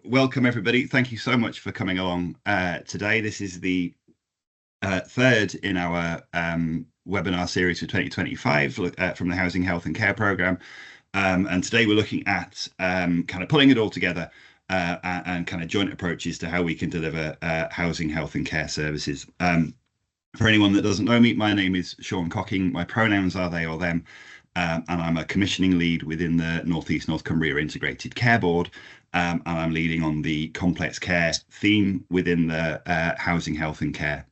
welcome everybody. Thank you so much for coming along today. This is the third in our webinar series for 2025 from the Housing Health and Care Programme. And today we're looking at kind of pulling it all together and kind of joint approaches to how we can deliver housing, health and care services. For anyone that doesn't know me, my name is Sean Cocking. My pronouns are they or them. And I'm a commissioning lead within the North East North Cumbria Integrated Care Board. And I'm leading on the complex care theme within the Housing, Health and Care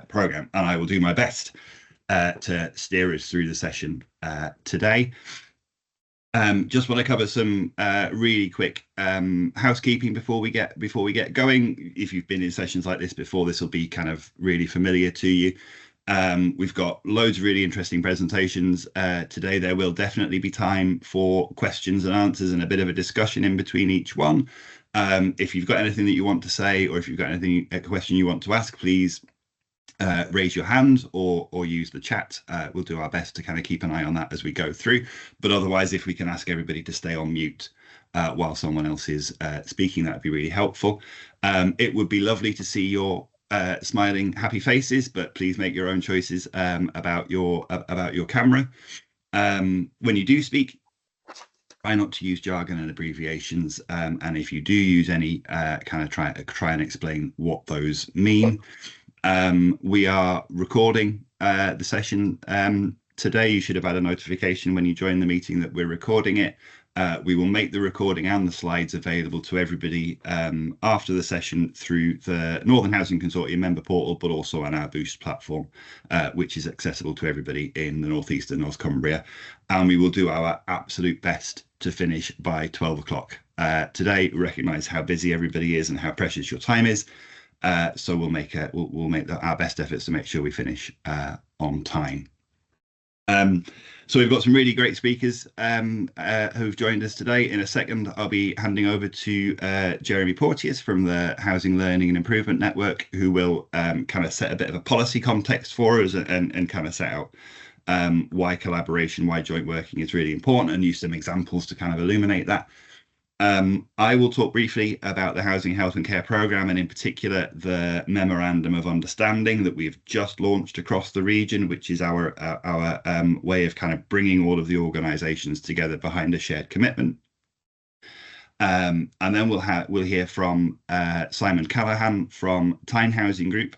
programme. And I will do my best to steer us through the session today. Just want to cover some really quick housekeeping before we get going. If you've been in sessions like this before, this will be kind of really familiar to you. We've got loads of really interesting presentations today. There will definitely be time for questions and answers and a bit of a discussion in between each one. If you've got anything that you want to say, or if you've got a question you want to ask, please raise your hand or use the chat. We'll do our best to kind of keep an eye on that as we go through. But otherwise, if we can ask everybody to stay on mute while someone else is speaking, that would be really helpful. It would be lovely to see your smiling, happy faces, but please make your own choices about your camera. When you do speak, try not to use jargon and abbreviations, and if you do use any, kind of try and explain what those mean. We are recording the session today. You should have had a notification when you joined the meeting that we're recording it. We will make the recording and the slides available to everybody after the session through the Northern Housing Consortium member portal, but also on our Boost platform, which is accessible to everybody in the North East and North Cumbria. And we will do our absolute best to finish by 12 o'clock. Today, we recognise how busy everybody is and how precious your time is. So we'll make our best efforts to make sure we finish on time. So we've got some really great speakers who've joined us today. In a second, I'll be handing over to Jeremy Porteous from the Housing Learning and Improvement Network, who will kind of set a bit of a policy context for us and kind of set out why collaboration, why joint working is really important, and use some examples to kind of illuminate that. I will talk briefly about the Housing, Health and Care Programme, and in particular the Memorandum of Understanding that we've just launched across the region, which is our way of kind of bringing all of the organisations together behind a shared commitment. And then we'll hear from Simon Callaghan from Tyne Housing Group,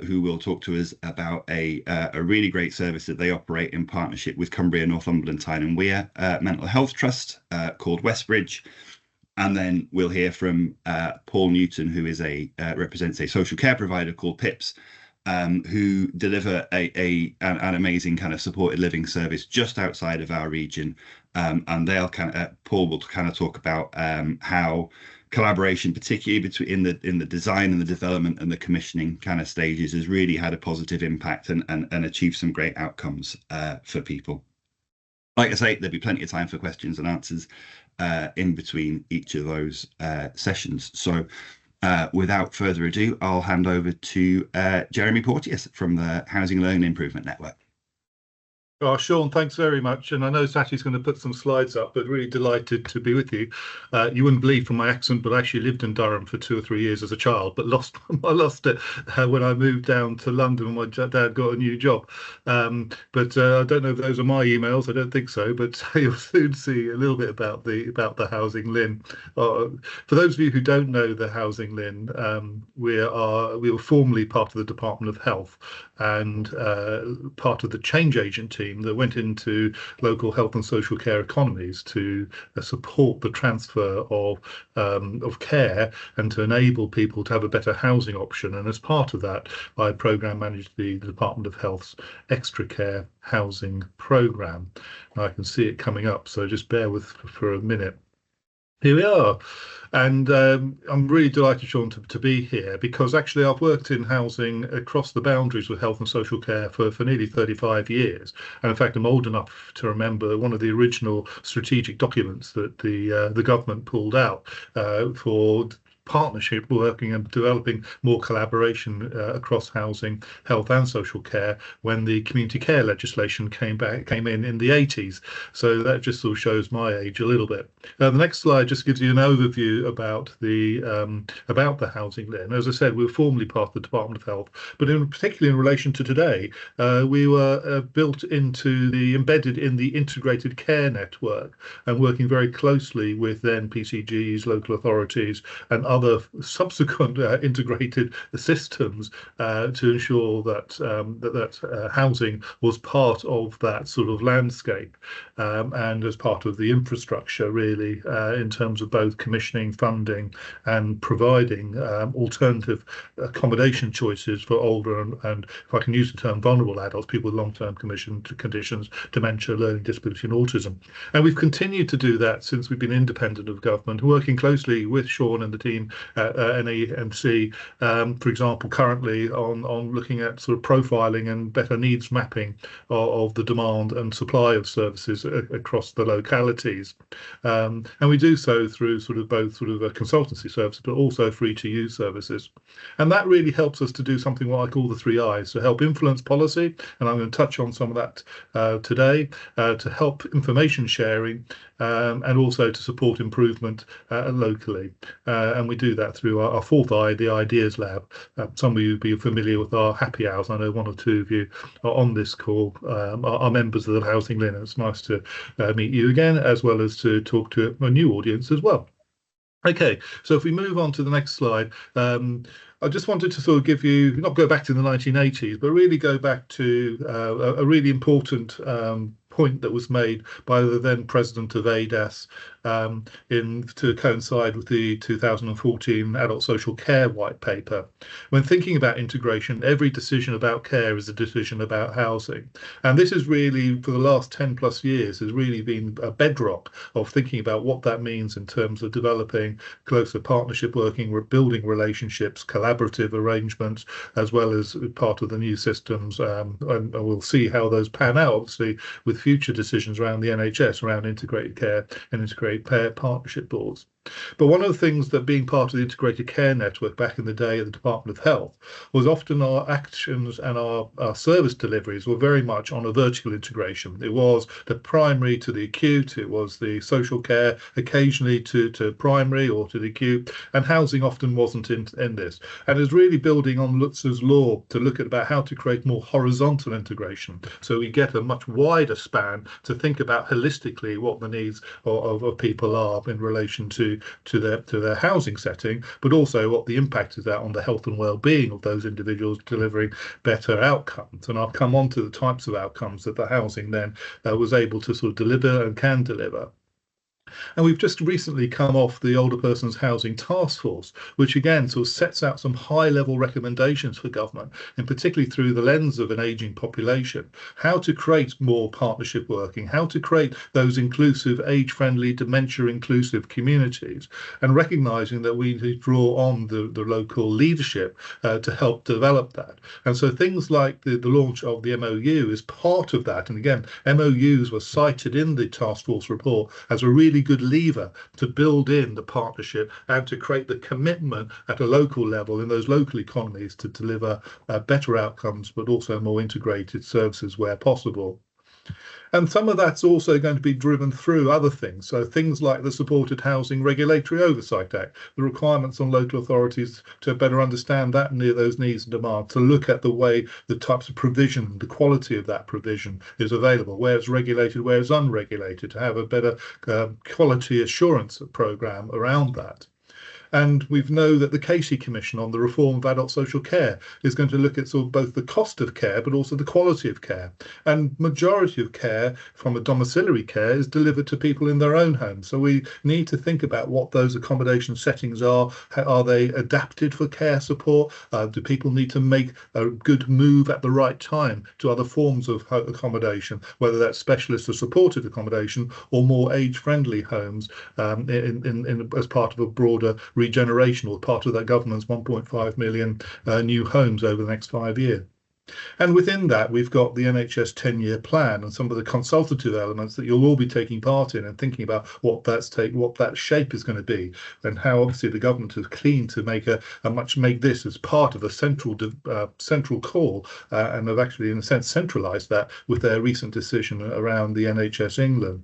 who will talk to us about a really great service that they operate in partnership with Cumbria, Northumberland, Tyne and Wear Mental Health Trust called Westbridge. And then we'll hear from Paul Newton, who is represents a social care provider called PIPS, who deliver an amazing kind of supported living service just outside of our region. And Paul will kind of talk about how collaboration, particularly in the design and the development and the commissioning kind of stages, has really had a positive impact and achieved some great outcomes for people. Like I say, there'll be plenty of time for questions and answers in between each of those sessions. So without further ado, I'll hand over to Jeremy Porteous from the Housing Learning Improvement Network. Oh, Sean, thanks very much. And I know Saty's going to put some slides up, but really delighted to be with you. You wouldn't believe from my accent, but I actually lived in Durham for 2 or 3 years as a child, but I lost it when I moved down to London when my dad got a new job. But I don't know if those are my emails. I don't think so, but you'll soon see a little bit about the Housing LIN. For those of you who don't know the Housing LIN, we were formerly part of the Department of Health and part of the change agent team that went into local health and social care economies to support the transfer of care and to enable people to have a better housing option. And as part of that, I program managed the Department of Health's Extra Care Housing Programme. I can see it coming up, so just bear with for a minute. Here we are. And I'm really delighted, Sean, to be here, because actually I've worked in housing across the boundaries with health and social care for nearly 35 years. And in fact, I'm old enough to remember one of the original strategic documents that the government pulled out for partnership working and developing more collaboration across housing, health and social care when the community care legislation came in the 80s. So that just sort of shows my age a little bit. The next slide just gives you an overview about the housing LIN. As I said, we were formerly part of the Department of Health, but particularly in relation to today, we were embedded in the integrated care network and working very closely with then PCGs, local authorities, and other subsequent integrated systems to ensure that housing was part of that sort of landscape and as part of the infrastructure, really, in terms of both commissioning, funding, and providing alternative accommodation choices for older and, if I can use the term, vulnerable adults, people with long-term conditions, dementia, learning disability, and autism. And we've continued to do that since we've been independent of government, working closely with Sean and the team at NEMC, for example, currently on looking at sort of profiling and better needs mapping of the demand and supply of services across the localities. And we do so through both a consultancy service, but also free to use services. And that really helps us to do something what I call the 3 I's, to help influence policy, and I'm going to touch on some of that today, to help information sharing, and also to support improvement locally. And we do that through our 4th I, the Ideas Lab. Some of you will be familiar with our happy hours. I know 1 or 2 of you are on this call, are members of the Housing LIN. It's nice to meet you again, as well as to talk to a new audience as well. Okay, so if we move on to the next slide, I just wanted to sort of give you, not go back to the 1980s, but really go back to a really important point that was made by the then president of ADAS to coincide with the 2014 Adult Social Care White Paper. When thinking about integration, every decision about care is a decision about housing. And this is really, for the last 10 plus years, has really been a bedrock of thinking about what that means in terms of developing closer partnership working, building relationships, collaborative arrangements, as well as part of the new systems. And we'll see how those pan out, obviously, with future decisions around the NHS, around integrated care and integrated care partnership boards. But one of the things that being part of the integrated care network back in the day at the Department of Health was often our actions and our service deliveries were very much on a vertical integration. It was the primary to the acute, it was the social care occasionally to primary or to the acute, and housing often wasn't in this. And it's really building on Lutz's law to look at about how to create more horizontal integration, so we get a much wider span to think about holistically what the needs of people are in relation to their housing setting, but also what the impact is on the health and well-being of those individuals, delivering better outcomes. And I'll come on to the types of outcomes that the housing then was able to sort of deliver and can deliver. And we've just recently come off the Older Persons Housing Task Force, which again sort of sets out some high-level recommendations for government, and particularly through the lens of an ageing population, how to create more partnership working, how to create those inclusive, age-friendly, dementia-inclusive communities, and recognising that we need to draw on the local leadership to help develop that. And so things like the launch of the MOU is part of that. And again, MOUs were cited in the task force report as a really good lever to build in the partnership and to create the commitment at a local level in those local economies to deliver better outcomes, but also more integrated services where possible. And some of that's also going to be driven through other things. So things like the Supported Housing Regulatory Oversight Act, the requirements on local authorities to better understand that those needs and demands, to look at the way the types of provision, the quality of that provision is available, where it's regulated, where it's unregulated, to have a better quality assurance program around that. And we know that the Casey Commission on the reform of adult social care is going to look at sort of both the cost of care, but also the quality of care. And majority of care from a domiciliary care is delivered to people in their own homes. So we need to think about what those accommodation settings are. Are they adapted for care support? Do people need to make a good move at the right time to other forms of accommodation, whether that's specialist or supported accommodation or more age-friendly homes as part of a broader regeneration or part of that government's 1.5 million new homes over the next 5 years. And within that, we've got the NHS 10-year plan and some of the consultative elements that you'll all be taking part in and thinking about what that shape is going to be, and how obviously the government is keen to make this as part of a central call, and have actually, in a sense, centralised that with their recent decision around the NHS England.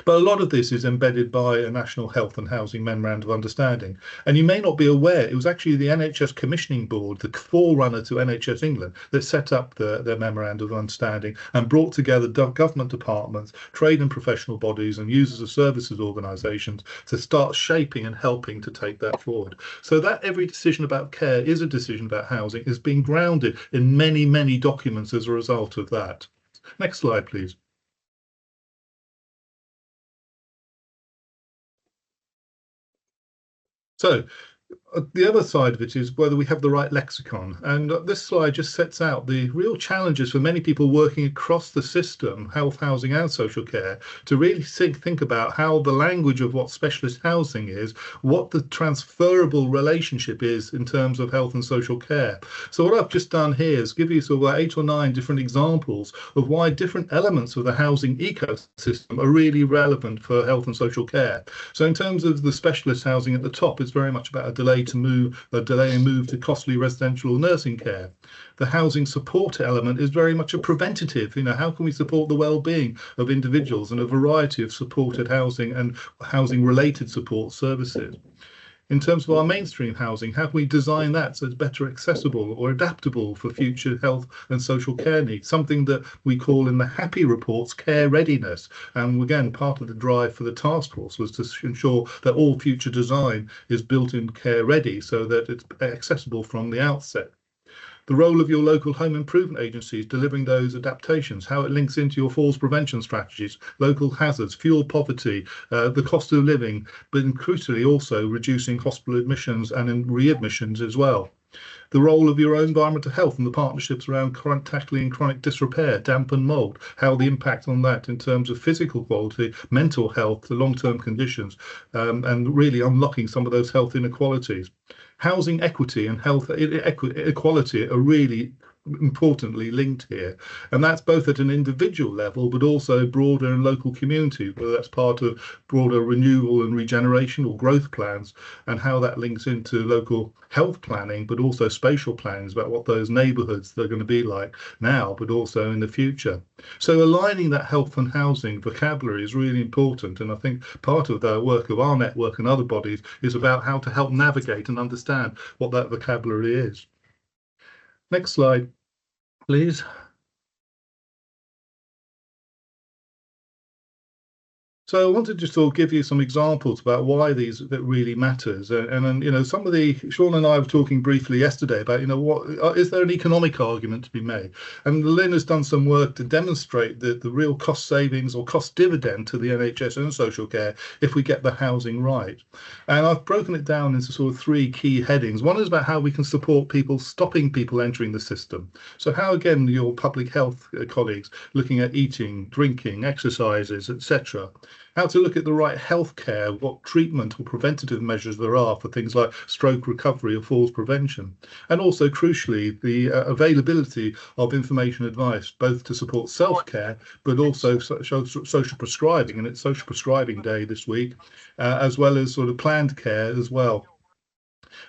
But a lot of this is embedded by a National Health and Housing Memorandum of Understanding. And you may not be aware, it was actually the NHS Commissioning Board, the forerunner to NHS England, that set up their Memorandum of Understanding and brought together government departments, trade and professional bodies, and users of services organisations to start shaping and helping to take that forward. So that every decision about care is a decision about housing is being grounded in many, many documents as a result of that. Next slide, please. So the other side of it is whether we have the right lexicon. And this slide just sets out the real challenges for many people working across the system, health, housing and social care, to really think about how the language of what specialist housing is, what the transferable relationship is in terms of health and social care. So what I've just done here is give you sort of 8 or 9 different examples of why different elements of the housing ecosystem are really relevant for health and social care. So in terms of the specialist housing at the top, it's very much about a delay and move to costly residential nursing care. The housing support element is very much a preventative. How can we support the well-being of individuals and a variety of supported housing and housing-related support services? In terms of our mainstream housing, how can we design that so it's better accessible or adaptable for future health and social care needs? Something that we call in the HAPPY reports care readiness. And again, part of the drive for the task force was to ensure that all future design is built in care ready so that it's accessible from the outset. The role of your local home improvement agencies delivering those adaptations, how it links into your falls prevention strategies, local hazards, fuel poverty, the cost of living, but crucially also reducing hospital admissions and readmissions as well. The role of your own environmental health and the partnerships around tackling chronic disrepair, damp and mould, how the impact on that in terms of physical quality, mental health, the long-term conditions, and really unlocking some of those health inequalities. Housing equity and health equality are really importantly linked here, and that's both at an individual level but also broader and local community, whether that's part of broader renewal and regeneration or growth plans, and how that links into local health planning but also spatial plans about what those neighbourhoods are going to be like now but also in the future. So aligning that health and housing vocabulary is really important, and I think part of the work of our network and other bodies is about how to help navigate and understand what that vocabulary is. Next slide, please. So I wanted to just sort of give you some examples about why that really matters. And then, some of Sean and I were talking briefly yesterday about, what is there an economic argument to be made? And Lynn has done some work to demonstrate the real cost savings or cost dividend to the NHS and social care if we get the housing right. And I've broken it down into sort of 3 key headings. One is about how we can support people, stopping people entering the system. So how, again, your public health colleagues looking at eating, drinking, exercises, etc. How to look at the right health care, what treatment or preventative measures there are for things like stroke recovery or falls prevention. And also, crucially, the availability of information advice, both to support self-care, but also social prescribing, and it's Social Prescribing Day this week, as well as sort of planned care as well.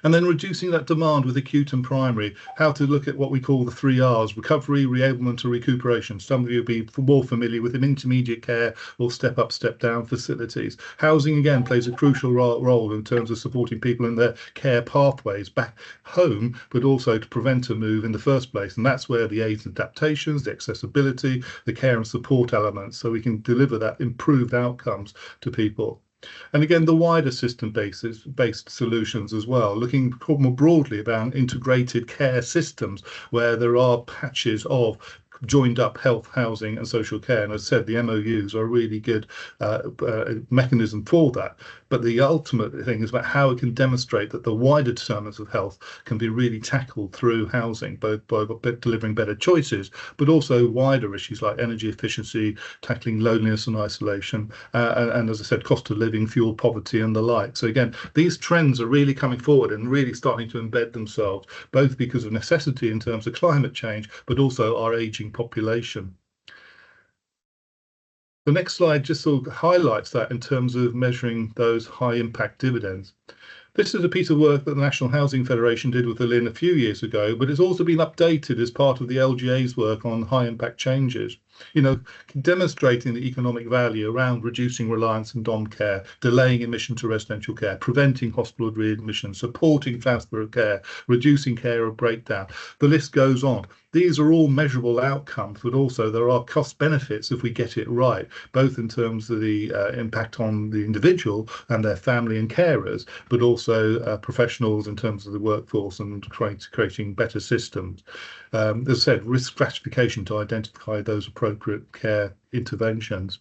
And then reducing that demand with acute and primary, how to look at what we call the 3 R's, recovery, reablement and recuperation. Some of you will be more familiar with intermediate care or step up, step down facilities. Housing, again, plays a crucial role in terms of supporting people in their care pathways back home, but also to prevent a move in the first place. And that's where the aids and adaptations, the accessibility, the care and support elements, so we can deliver that improved outcomes to people. And again, the wider system-based solutions as well, looking more broadly about integrated care systems where there are patches of joined up health, housing and social care. And as I said, the MOUs are a really good mechanism for that. But the ultimate thing is about how it can demonstrate that the wider determinants of health can be really tackled through housing, both by delivering better choices, but also wider issues like energy efficiency, tackling loneliness and isolation, and as I said, cost of living, fuel poverty and the like. So again, these trends are really coming forward and really starting to embed themselves, both because of necessity in terms of climate change, but also our aging population. The next slide just sort of highlights that in terms of measuring those high impact dividends. This is a piece of work that the National Housing Federation did with the LIN a few years ago, but it's also been updated as part of the LGA's work on high impact changes. Demonstrating the economic value around reducing reliance on dom care, delaying admission to residential care, preventing hospital readmission, supporting faster care, reducing care or breakdown. The list goes on. These are all measurable outcomes, but also there are cost benefits if we get it right, both in terms of the impact on the individual and their family and carers, but also professionals in terms of the workforce and creating better systems. As I said, risk stratification to identify those appropriate care interventions.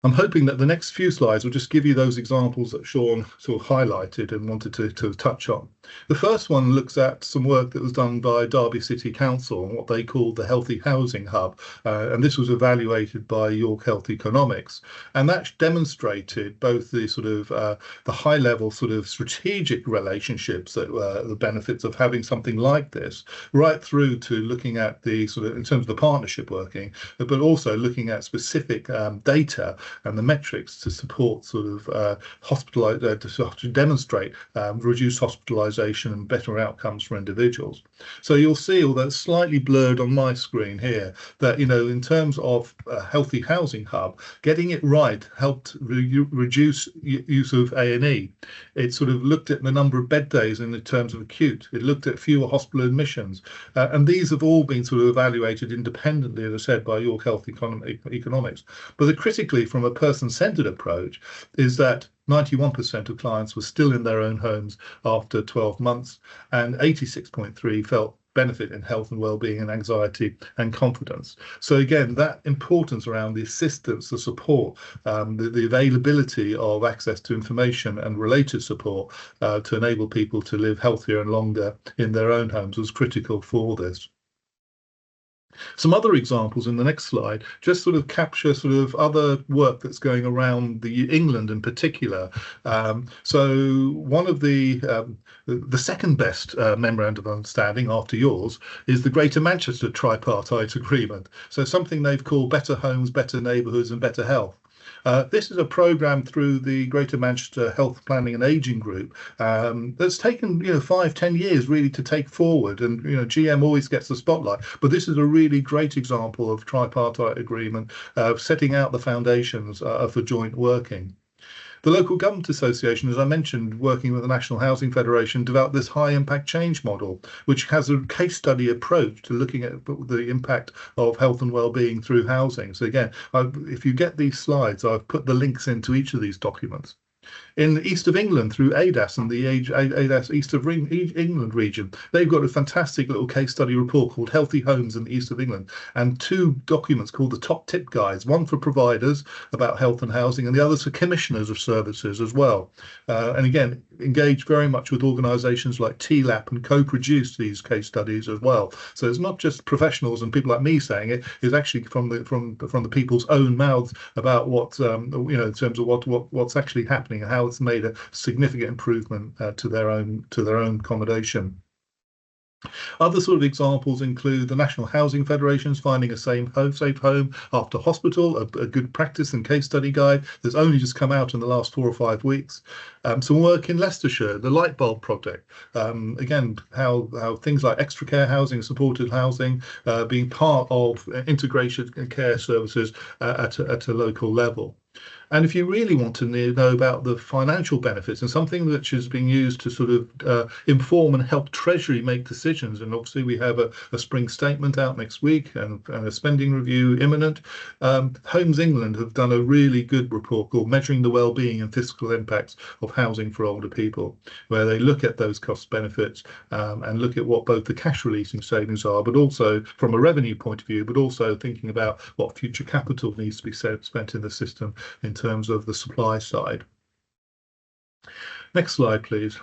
I'm hoping that the next few slides will just give you those examples that Sean sort of highlighted and wanted to touch on. The first one looks at some work that was done by Derby City Council on what they called the Healthy Housing Hub, and this was evaluated by York Health Economics, and that demonstrated both the sort of the high-level sort of strategic relationships that the benefits of having something like this, right through to looking at the sort of in terms of the partnership working, but also looking at specific data and the metrics to support sort of to demonstrate reduced hospitalisation and better outcomes for individuals. So you'll see, although it's slightly blurred on my screen here, that in terms of Healthy Housing Hub, getting it right helped reduce use of A&E. It sort of looked at the number of bed days in the terms of acute. It looked at fewer hospital admissions, and these have all been sort of evaluated independently, as I said, by York Health Economics. But the critically, from a person-centred approach, is that 91% of clients were still in their own homes after 12 months, and 86.3% felt benefit in health and well-being and anxiety and confidence. So again, that importance around the assistance, the support, the availability of access to information and related support to enable people to live healthier and longer in their own homes was critical for this. Some other examples in the next slide just sort of capture sort of other work that's going around England in particular. So one of the second best memorandum of understanding after yours is the Greater Manchester Tripartite Agreement. So something they've called Better Homes, Better Neighbourhoods and Better Health. This is a programme through the Greater Manchester Health Planning and Ageing Group that's taken 5-10 years really to take forward, and GM always gets the spotlight, but this is a really great example of tripartite agreement setting out the foundations for joint working. The Local Government Association, as I mentioned, working with the National Housing Federation, developed this high impact change model, which has a case study approach to looking at the impact of health and well-being through housing. So again, if you get these slides, I've put the links into each of these documents. In the east of England, through ADAS and the ADAS East of England region, they've got a fantastic little case study report called Healthy Homes in the East of England, and 2 documents called the Top Tip Guides, one for providers about health and housing and the others for commissioners of services as well. And again, engage very much with organisations like TLAP and co-produce these case studies as well. So it's not just professionals and people like me saying it, it's actually from the people's own mouths about what in terms of what's actually happening and how it's made a significant improvement to their own accommodation. Other sort of examples include the National Housing Federation's finding a safe home after hospital, a good practice and case study guide that's only just come out in the last 4 or 5 weeks. Some work in Leicestershire, the Lightbulb Project. Again, how things like extra care housing, supported housing, being part of integration and care services at a local level. And if you really want to know about the financial benefits and something which is being used to sort of inform and help Treasury make decisions, and obviously we have a spring statement out next week and a spending review imminent. Homes England have done a really good report called Measuring the Wellbeing and Fiscal Impacts of Housing for Older People, where they look at those cost benefits and look at what both the cash releasing savings are, but also from a revenue point of view, but also thinking about what future capital needs to be spent in the system in terms of the supply side. Next slide, please.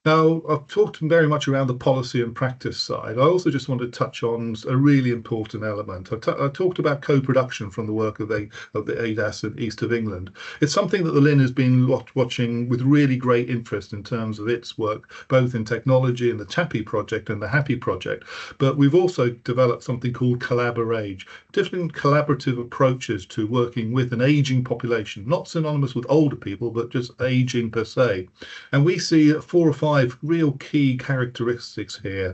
Now, I've talked very much around the policy and practice side. I also just want to touch on a really important element. I talked about co-production from the work of the ADAS in East of England. It's something that the LIN has been watching with really great interest in terms of its work, both in technology and the TAPPI project and the HAPPY project. But we've also developed something called Collaborage, different collaborative approaches to working with an aging population, not synonymous with older people, but just aging per se. And we see 4 or 5 real key characteristics here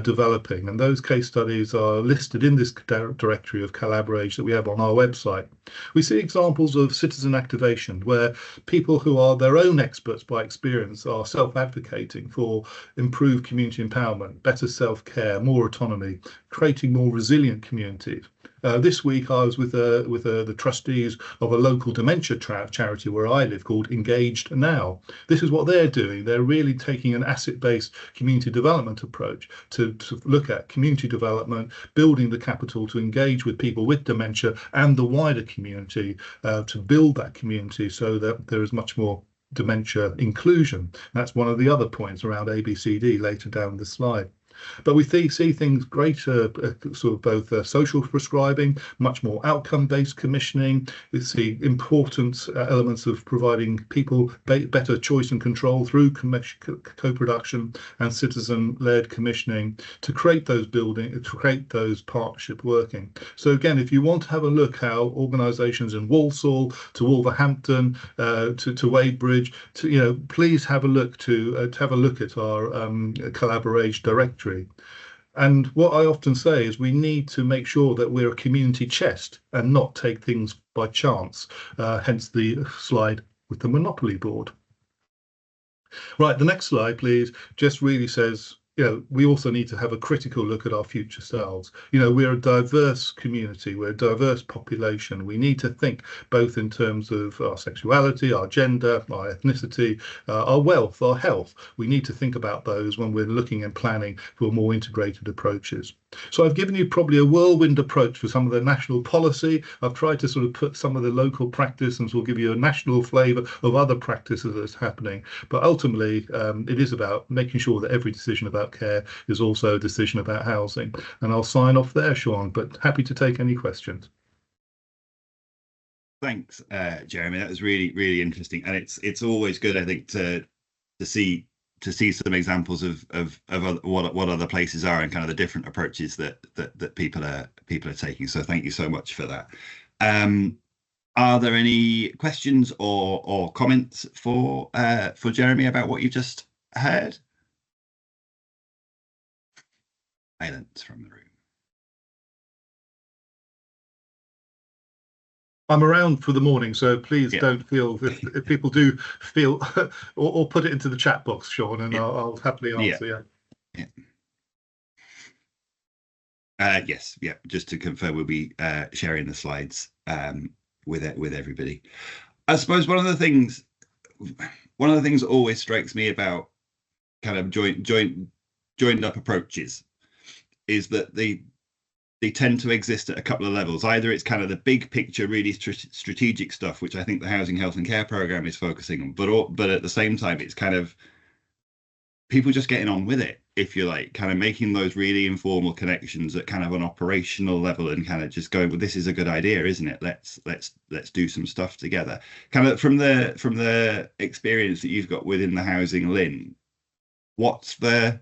developing, and those case studies are listed in this directory of Collaborage that we have on our website. We see examples of citizen activation where people who are their own experts by experience are self-advocating for improved community empowerment, better self-care, more autonomy, creating more resilient communities. This week I was with the trustees of a local dementia charity where I live called Engaged Now. This is what they're doing. They're really taking an asset-based community development approach to look at community development, building the capital to engage with people with dementia and the wider community to build that community so that there is much more dementia inclusion. That's one of the other points around ABCD later down the slide. But we see things greater, sort of both social prescribing, much more outcome-based commissioning. We see important elements of providing people better choice and control through co-production and citizen-led commissioning to create those partnership working. So again, if you want to have a look how organisations in Walsall to Wolverhampton to Wadebridge, please have a look at our Collaborage directory. And what I often say is we need to make sure that we're a community chest and not take things by chance, hence the slide with the Monopoly board. Right, the next slide, please, just really says, we also need to have a critical look at our future selves. We're a diverse community, we're a diverse population. We need to think both in terms of our sexuality, our gender, our ethnicity, our wealth, our health. We need to think about those when we're looking and planning for more integrated approaches. So I've given you probably a whirlwind approach for some of the national policy. I've tried to sort of put some of the local practice and sort of give you a national flavour of other practices that's happening. But ultimately, it is about making sure that every decision about care is also a decision about housing. And I'll sign off there, Sean, but happy to take any questions. Thanks, Jeremy. That was really, really interesting, and it's always good, I think, to see some examples of what other places are and kind of the different approaches that people are taking. So thank you so much for that. Are there any questions or comments for Jeremy about what you just heard? Silence from the room. I'm around for the morning, so please don't feel if people do feel or put it into the chat box, Sean, and I'll happily answer. Yes, just to confirm, we'll be sharing the slides with everybody. I suppose one of the things that always strikes me about kind of joined up approaches is that they tend to exist at a couple of levels. Either it's kind of the big picture, really strategic stuff, which I think the Housing Health and Care Programme is focusing on, but at the same time, it's kind of people just getting on with it, if you like, kind of making those really informal connections at kind of an operational level and kind of just going, well, this is a good idea, isn't it? Let's do some stuff together. Kind of from the experience that you've got within the Housing LIN, what's the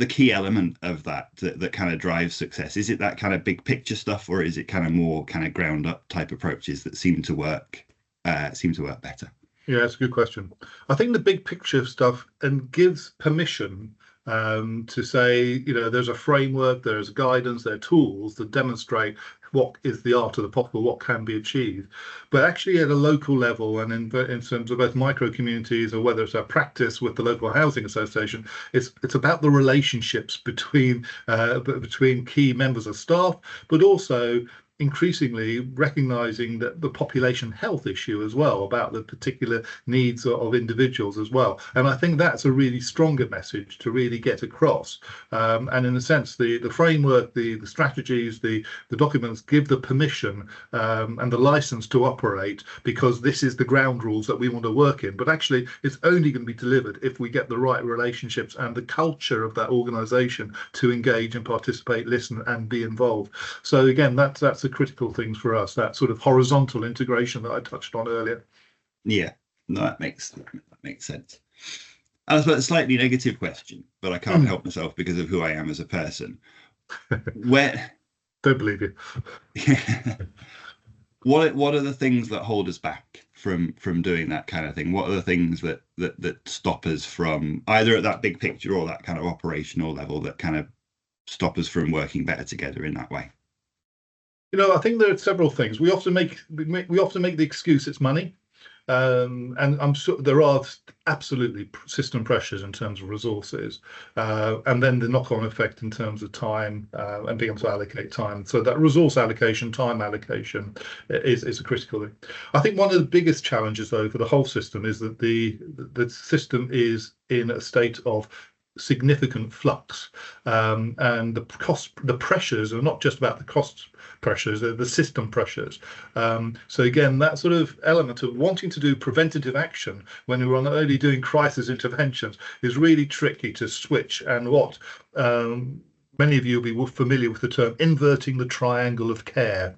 key element of that kind of drives success? Is it that kind of big picture stuff, or is it kind of more kind of ground up type approaches that seem to work better? Yeah, that's a good question. I think the big picture stuff and gives permission to say, there's a framework, there's guidance, there are tools that demonstrate what is the art of the possible, what can be achieved. But actually at a local level and in terms of both micro communities or whether it's our practice with the local housing association, it's about the relationships between key members of staff, but also increasingly recognizing that the population health issue as well, about the particular needs of individuals as well. And I think that's a really stronger message to really get across. And in a sense, the framework, the strategies, the documents give the permission and the license to operate, because this is the ground rules that we want to work in. But actually, it's only going to be delivered if we get the right relationships and the culture of that organization to engage and participate, listen and be involved. So again, that's the critical things for us, that sort of horizontal integration that I touched on earlier. Yeah, no, that makes sense. I suppose a slightly negative question, but I can't help myself because of who I am as a person. Where don't believe you. What are the things that hold us back from doing that kind of thing? What are the things that stop us from, either at that big picture or that kind of operational level, that kind of stop us from working better together in that way? I think there are several things. We often make the excuse it's money, and I'm sure there are absolutely system pressures in terms of resources, and then the knock-on effect in terms of time and being able to allocate time. So that resource allocation, time allocation is a critical thing. I think one of the biggest challenges, though, for the whole system is that the system is in a state of significant flux, and the pressures are not just about the cost pressures, the system pressures. So again, that sort of element of wanting to do preventative action when we're only doing crisis interventions is really tricky to switch. And what many of you will be familiar with the term inverting the triangle of care.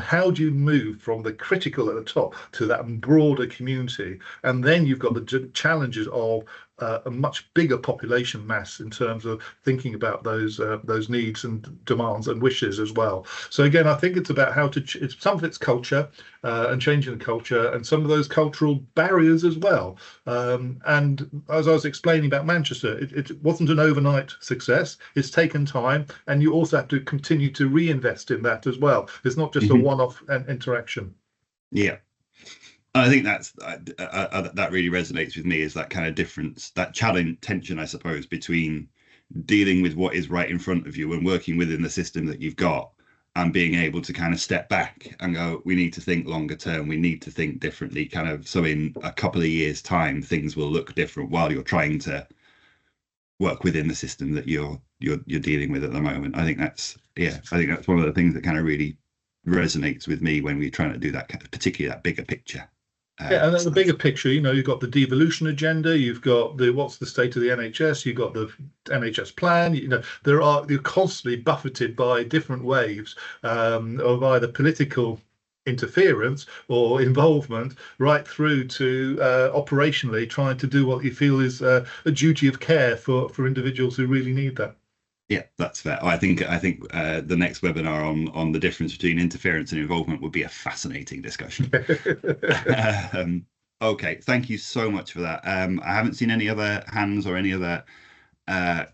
How do you move from the critical at the top to that broader community? And then you've got the challenges of a much bigger population mass in terms of thinking about those needs and demands and wishes as well. So again, I think it's about some of it's culture and changing the culture, and some of those cultural barriers as well. And as I was explaining about Manchester, it wasn't an overnight success. It's taken time, and you also have to continue to reinvest in that as well. It's not just a one-off interaction. Yeah. I think that really resonates with me, is that kind of difference, that challenge, tension, I suppose, between dealing with what is right in front of you and working within the system that you've got, and being able to kind of step back and go, we need to think longer term, we need to think differently, kind of, so in a couple of years' time things will look different, while you're trying to work within the system that you're dealing with at the moment. I think that's one of the things that kind of really resonates with me when we're trying to do that, particularly that bigger picture. And then the bigger picture, you've got the devolution agenda, you've got what's the state of the NHS, you've got the NHS plan. You're constantly buffeted by different waves of either political interference or involvement, right through to operationally trying to do what you feel is a duty of care for individuals who really need that. Yeah, that's fair. I think the next webinar on the difference between interference and involvement would be a fascinating discussion. Okay, thank you so much for that. I haven't seen any other hands or any other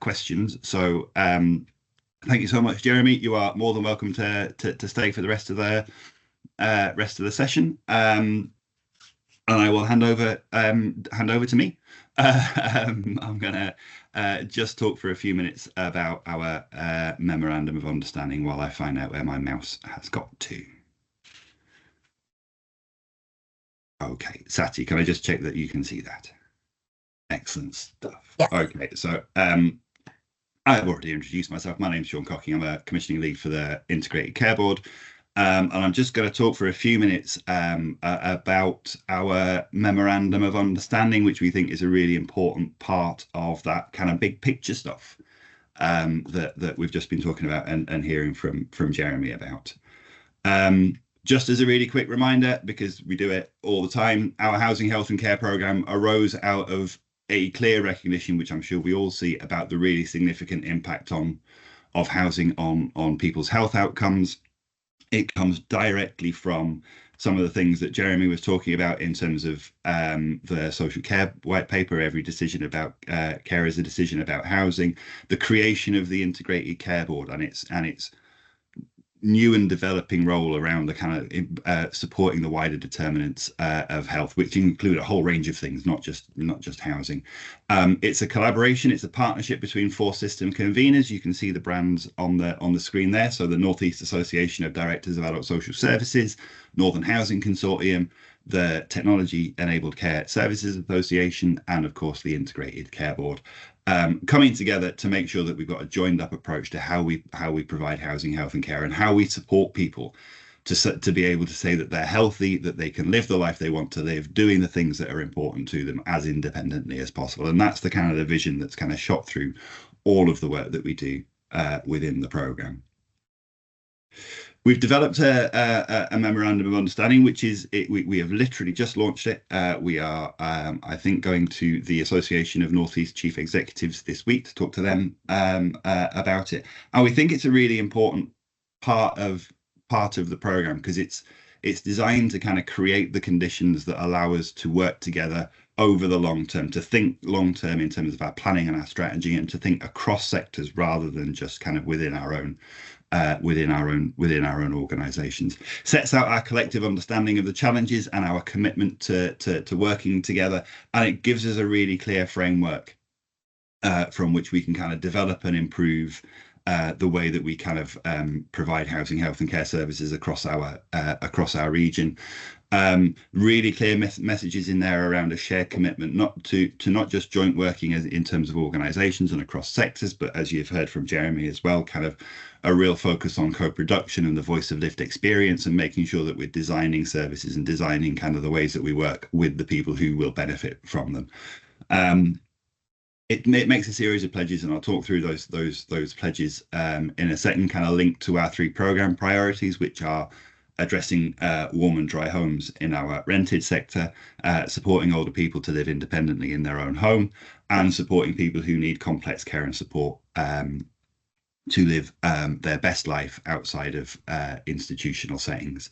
questions, so thank you so much, Jeremy. You are more than welcome to stay for the rest of the session, and I will hand over to me. I'm gonna just talk for a few minutes about our memorandum of understanding while I find out where my mouse has got to. Okay, Sati, can I just check that you can see that? Excellent stuff. Yeah. Okay, so I've already introduced myself. My name's Sean Cocking. I'm a commissioning lead for the Integrated Care Board. And I'm just going to talk for a few minutes about our memorandum of understanding, which we think is a really important part of that kind of big picture stuff that we've just been talking about and hearing from Jeremy about. Just as a really quick reminder, because we do it all the time, our Housing Health and Care programme arose out of a clear recognition, which I'm sure we all see, about the really significant impact of housing on people's health outcomes. It comes directly from some of the things that Jeremy was talking about in terms of the social care white paper. Every decision about care is a decision about housing. The creation of the integrated care board and its new and developing role around the kind of supporting the wider determinants of health, which include a whole range of things, not just housing. It's a collaboration, it's a partnership between 4 system conveners. You can see the brands on the screen there. So the North East Association of Directors of Adult Social Services, Northern Housing Consortium, the Technology Enabled Care Services Association, and of course the Integrated Care Board, coming together to make sure that we've got a joined up approach to how we provide housing, health and care, and how we support people to be able to say that they're healthy, that they can live the life they want to live, doing the things that are important to them as independently as possible. And that's the kind of the vision that's kind of shot through all of the work that we do within the programme. We've developed a memorandum of understanding, which is we have literally just launched it. We are, I think, going to the Association of Northeast Chief Executives this week to talk to them about it. And we think it's a really important part of the programme because it's designed to kind of create the conditions that allow us to work together over the long term, to think long term in terms of our planning and our strategy, and to think across sectors rather than just kind of within our own organisations. Sets out our collective understanding of the challenges and our commitment to working together, and it gives us a really clear framework from which we can kind of develop and improve the way that we kind of provide housing, health and care services across our region. Really clear messages in there around a shared commitment, not just joint working in terms of organisations and across sectors, but as you've heard from Jeremy as well, kind of a real focus on co-production and the voice of lived experience, and making sure that we're designing services and designing kind of the ways that we work with the people who will benefit from them. It makes a series of pledges, and I'll talk through those pledges in a second, kind of linked to our 3 programme priorities, which are addressing warm and dry homes in our rented sector, supporting older people to live independently in their own home, and supporting people who need complex care and support to live their best life outside of institutional settings.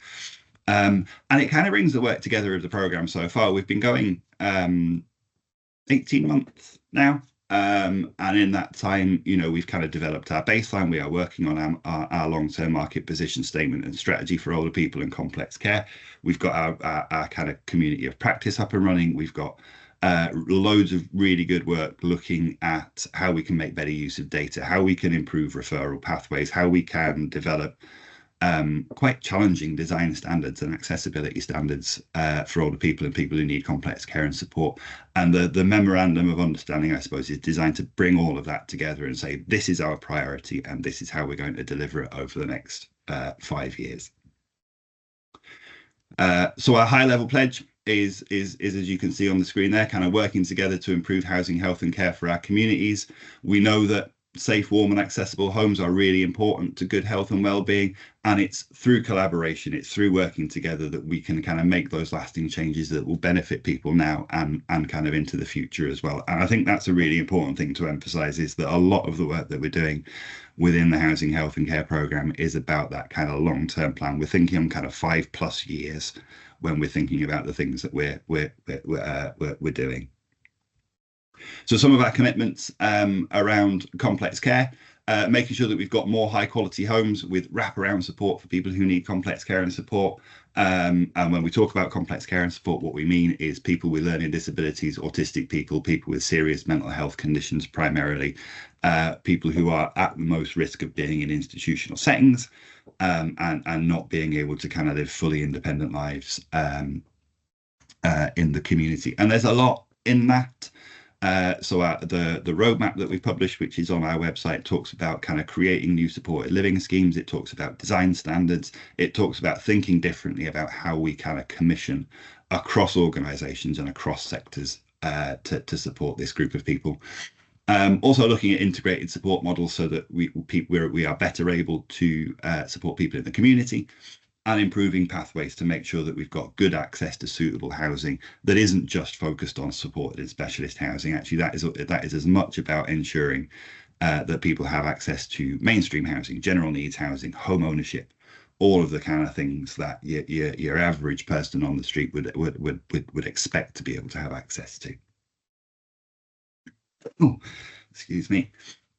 And it kind of brings the work together of the programme so far. We've been going 18 months now. And in that time, you know, we've kind of developed our baseline. We are working on our long-term market position statement and strategy for older people in complex care. We've got our kind of community of practice up and running. We've got loads of really good work looking at how we can make better use of data, how we can improve referral pathways, how we can develop quite challenging design standards and accessibility standards for older people and people who need complex care and support. And the memorandum of understanding, I suppose, is designed to bring all of that together and say, this is our priority and this is how we're going to deliver it over the next 5 years. So our high level pledge is, as you can see on the screen there, kind of working together to improve housing, health and care for our communities. We know that safe, warm and accessible homes are really important to good health and well-being, and it's through collaboration, it's through working together that we can kind of make those lasting changes that will benefit people now and kind of into the future as well. And I think that's a really important thing to emphasize, is that a lot of the work that we're doing within the Housing, Health and Care programme is about that kind of long-term plan. We're thinking on kind of 5+ years when we're thinking about the things that we're doing. So some of our commitments around complex care, making sure that we've got more high quality homes with wraparound support for people who need complex care and support. And when we talk about complex care and support, what we mean is people with learning disabilities, autistic people with serious mental health conditions, primarily people who are at the most risk of being in institutional settings and not being able to kind of live fully independent lives in the community. And there's a lot in that. So the roadmap that we've published, which is on our website, talks about kind of creating new supported living schemes. It talks about design standards. It talks about thinking differently about how we kind of commission across organisations and across sectors to support this group of people. Also looking at integrated support models so that we are better able to support people in the community, and improving pathways to make sure that we've got good access to suitable housing that isn't just focused on supported and specialist housing. Actually, that is as much about ensuring that people have access to mainstream housing, general needs housing, home ownership, all of the kind of things that your average person on the street would expect to be able to have access to. Oh, excuse me.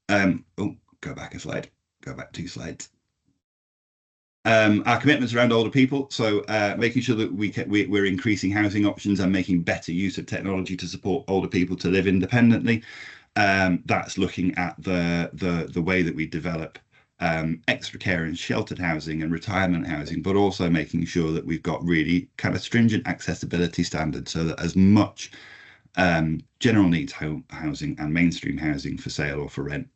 Oh, go back a slide. Go back 2 slides. Our commitments around older people, so making sure that we're increasing housing options and making better use of technology to support older people to live independently. That's looking at the way that we develop extra care and sheltered housing and retirement housing, but also making sure that we've got really kind of stringent accessibility standards so that as much general needs housing and mainstream housing for sale or for rent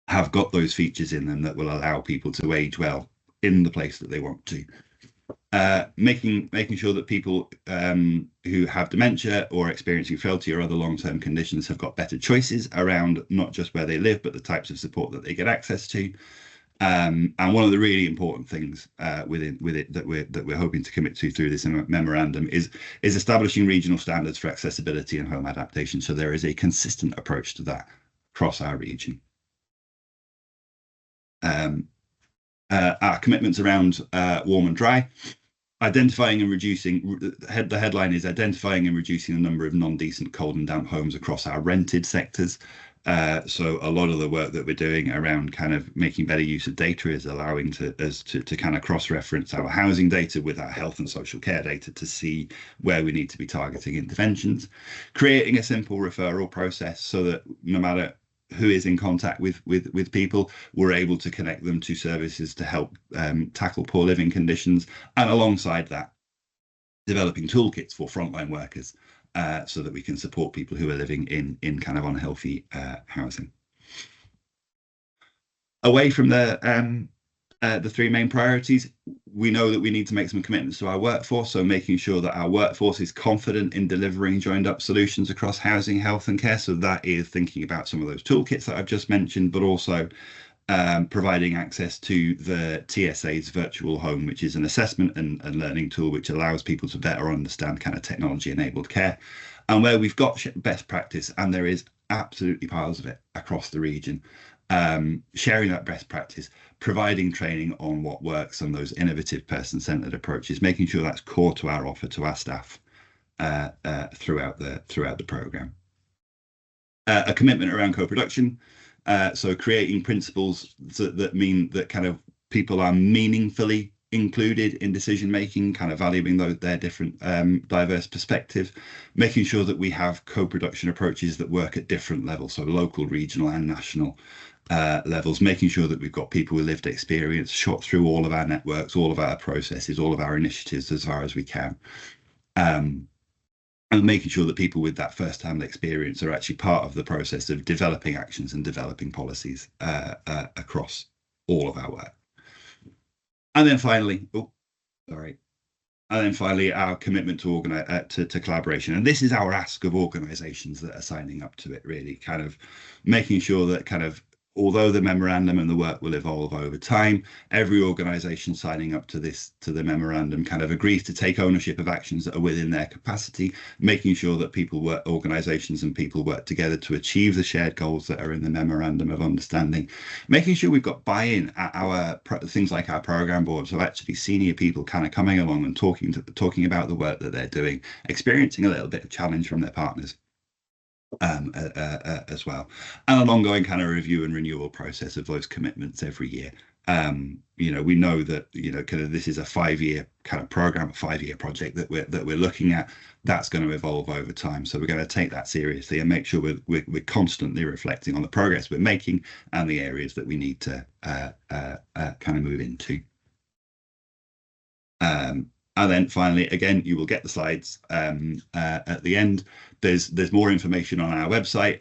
have got those features in them that will allow people to age well in the place that they want to. Making sure that people who have dementia or experiencing frailty or other long-term conditions have got better choices around not just where they live, but the types of support that they get access to. And one of the really important things with it that we're hoping to commit to through this memorandum is establishing regional standards for accessibility and home adaptation. So there is a consistent approach to that across our region. Our commitments around warm and dry, identifying and reducing, the headline is identifying and reducing the number of non-decent cold and damp homes across our rented sectors. So a lot of the work that we're doing around kind of making better use of data is allowing us to kind of cross-reference our housing data with our health and social care data to see where we need to be targeting interventions. Creating a simple referral process so that no matter who is in contact with people, we're able to connect them to services to help tackle poor living conditions, and alongside that, developing toolkits for frontline workers so that we can support people who are living in kind of unhealthy housing. Away from the 3 main priorities, we know that we need to make some commitments to our workforce, so making sure that our workforce is confident in delivering joined up solutions across housing, health and care. So that is thinking about some of those toolkits that I've just mentioned, but also providing access to the TSA's virtual home, which is an assessment and learning tool which allows people to better understand kind of technology enabled care. And where we've got best practice, and there is absolutely piles of it across the region, sharing that best practice, providing training on what works on those innovative person-centered approaches, making sure that's core to our offer to our staff throughout the program. A commitment around co-production, so creating principles that mean that kind of people are meaningfully included in decision making, kind of valuing their different diverse perspectives, making sure that we have co-production approaches that work at different levels, so local, regional and national levels, making sure that we've got people with lived experience shot through all of our networks, all of our processes, all of our initiatives as far as we can, and making sure that people with that first-hand experience are actually part of the process of developing actions and developing policies across all of our work. And then finally, our commitment to collaboration. And this is our ask of organisations that are signing up to it, really kind of making sure that kind of, although the memorandum and the work will evolve over time, every organisation signing up to the memorandum kind of agrees to take ownership of actions that are within their capacity, making sure that organisations and people work together to achieve the shared goals that are in the memorandum of understanding, making sure we've got buy-in at our things like our programme board, so actually senior people kind of coming along and talking about the work that they're doing, experiencing a little bit of challenge from their partners. As well, and an ongoing kind of review and renewal process of those commitments every year. We know that kind of this is a 5-year kind of program, a 5-year project that we're looking at. That's going to evolve over time, so we're going to take that seriously and make sure we're constantly reflecting on the progress we're making and the areas that we need to kind of move into. And then finally, again, you will get the slides at the end. There's more information on our website.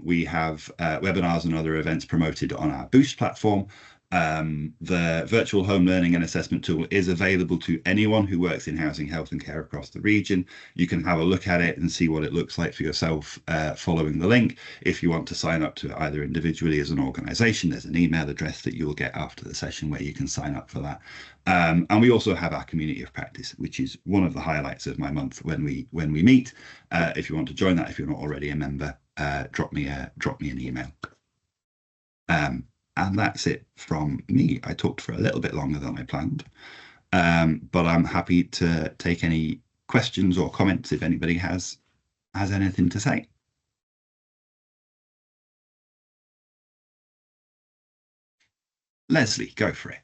We have webinars and other events promoted on our Boost platform. The virtual home learning and assessment tool is available to anyone who works in housing, health and care across the region. You can have a look at it and see what it looks like for yourself following the link. If you want to sign up to it either individually as an organisation, there's an email address that you will get after the session where you can sign up for that. And we also have our community of practice, which is one of the highlights of my month when we meet. If you want to join that, if you're not already a member, drop me an email. And that's it from me. I talked for a little bit longer than I planned, but I'm happy to take any questions or comments if anybody has anything to say. Leslie, go for it.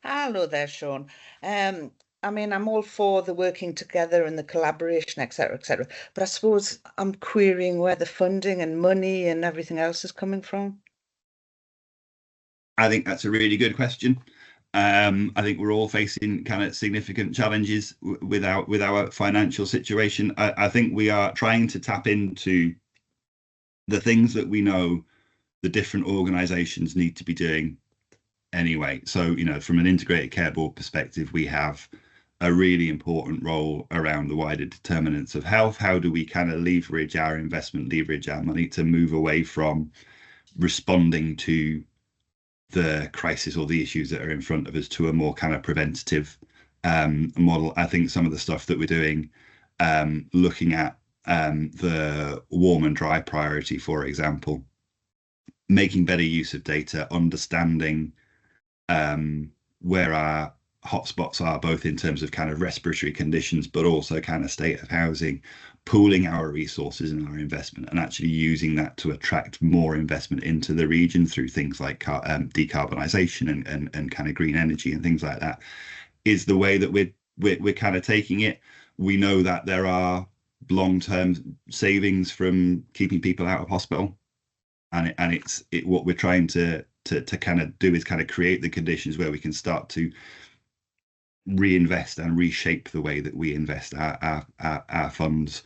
Hello there, Sean. I mean, I'm all for the working together and the collaboration, etc., etc. But I suppose I'm querying where the funding and money and everything else is coming from. I think that's a really good question. I think we're all facing kind of significant challenges with our financial situation. I think we are trying to tap into the things that we know the different organisations need to be doing anyway. So, you know, from an integrated care board perspective, we have a really important role around the wider determinants of health. How do we kind of leverage our investment, leverage our money to move away from responding to the crisis or the issues that are in front of us to a more kind of preventative model? I think some of the stuff that we're doing, looking at the warm and dry priority, for example, making better use of data, understanding where our hotspots are, both in terms of kind of respiratory conditions, but also kind of state of housing, pooling our resources and our investment, and actually using that to attract more investment into the region through things like decarbonisation and kind of green energy and things like that, is the way that we're kind of taking it. We know that there are long-term savings from keeping people out of hospital, and it's what we're trying to kind of do is kind of create the conditions where we can start to reinvest and reshape the way that we invest our funds.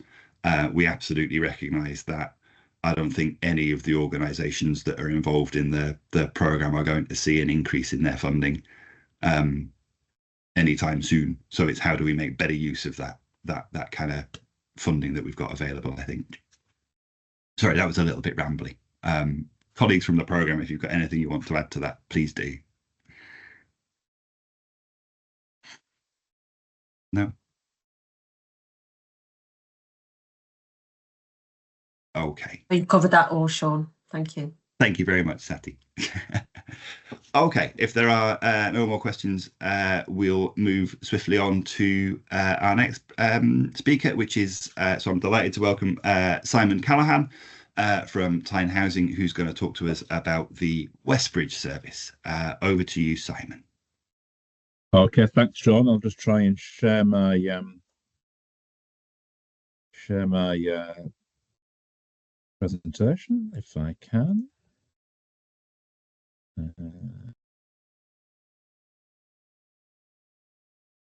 We absolutely recognise that I don't think any of the organisations that are involved in the programme are going to see an increase in their funding anytime soon. So it's how do we make better use of that kind of funding that we've got available, I think. Sorry, that was a little bit rambly. Colleagues from the programme, if you've got anything you want to add to that, please do. No? Okay. You covered that all, Sean. Thank you. Thank you very much, Sati. Okay, if there are no more questions, we'll move swiftly on to our next speaker, which is, so I'm delighted to welcome Simon Callaghan from Tyne Housing, who's going to talk to us about the Westbridge service. Over to you, Simon. Okay, thanks, Sean. I'll just try and share my presentation if I can.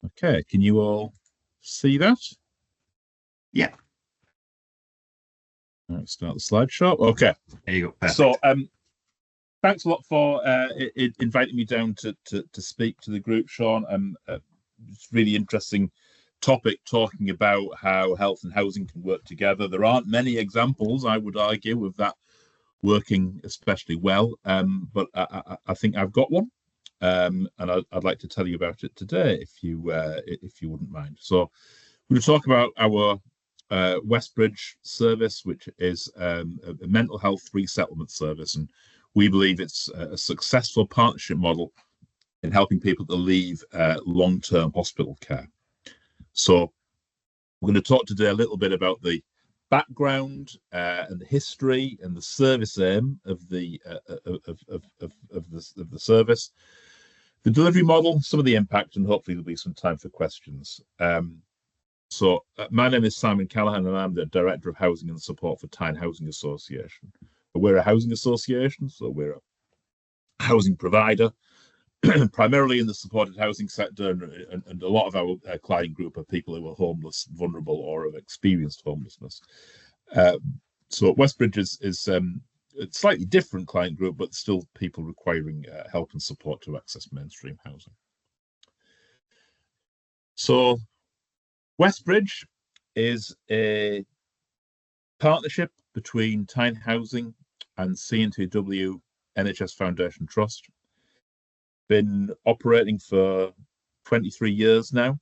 Okay, can you all see that? Yeah. Let's start the slideshow. Okay. There you go. Perfect. So, thanks a lot for inviting me down to speak to the group, Sean. It's really interesting topic, talking about how health and housing can work together. There aren't many examples, I would argue, of that working especially well, but I think I've got one, and I'd like to tell you about it today, if you wouldn't mind. So we're going to talk about our Westbridge service, which is a mental health resettlement service, and we believe it's a successful partnership model in helping people to leave long-term hospital care. So we're going to talk today a little bit about the background and the history and the service aim of the service, the delivery model, some of the impact, and hopefully there'll be some time for questions. So my name is Simon Callaghan, and I'm the Director of Housing and Support for Tyne Housing Association. We're a housing association, so we're a housing provider, primarily in the supported housing sector, and a lot of our client group are people who are homeless, vulnerable, or have experienced homelessness. So Westbridge is a slightly different client group, but still people requiring help and support to access mainstream housing. So Westbridge is a partnership between Tyne Housing and CNTW NHS Foundation Trust. Been operating for 23 years now,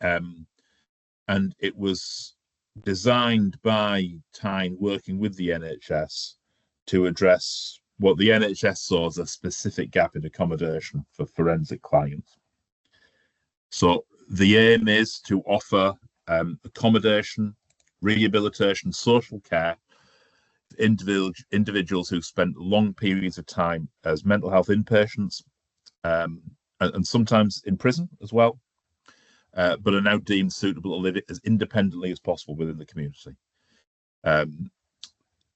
and it was designed by Tyne working with the NHS to address what the NHS saw as a specific gap in accommodation for forensic clients. So the aim is to offer accommodation, rehabilitation, social care for individuals who spent long periods of time as mental health inpatients, and sometimes in prison as well, but are now deemed suitable to live it as independently as possible within the community.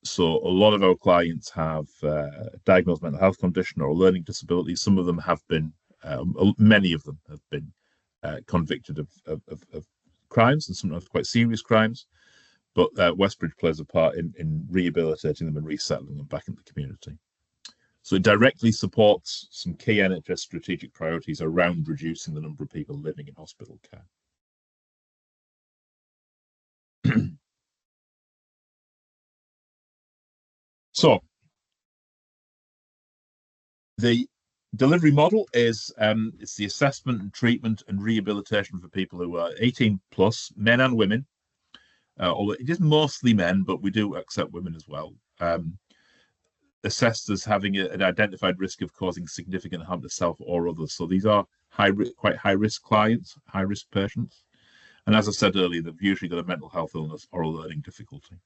So a lot of our clients have diagnosed mental health condition or a learning disability. Some of them have been, many of them have been convicted of crimes, and sometimes quite serious crimes. But Westbridge plays a part in rehabilitating them and resettling them back in the community. So it directly supports some key NHS strategic priorities around reducing the number of people living in hospital care. So the delivery model is it's the assessment and treatment and rehabilitation for people who are 18 plus, men and women. Although it is mostly men, but we do accept women as well. Assessed as having an identified risk of causing significant harm to self or others. So these are quite high-risk clients, high-risk patients. And as I said earlier, they've usually got a mental health illness or a learning difficulty.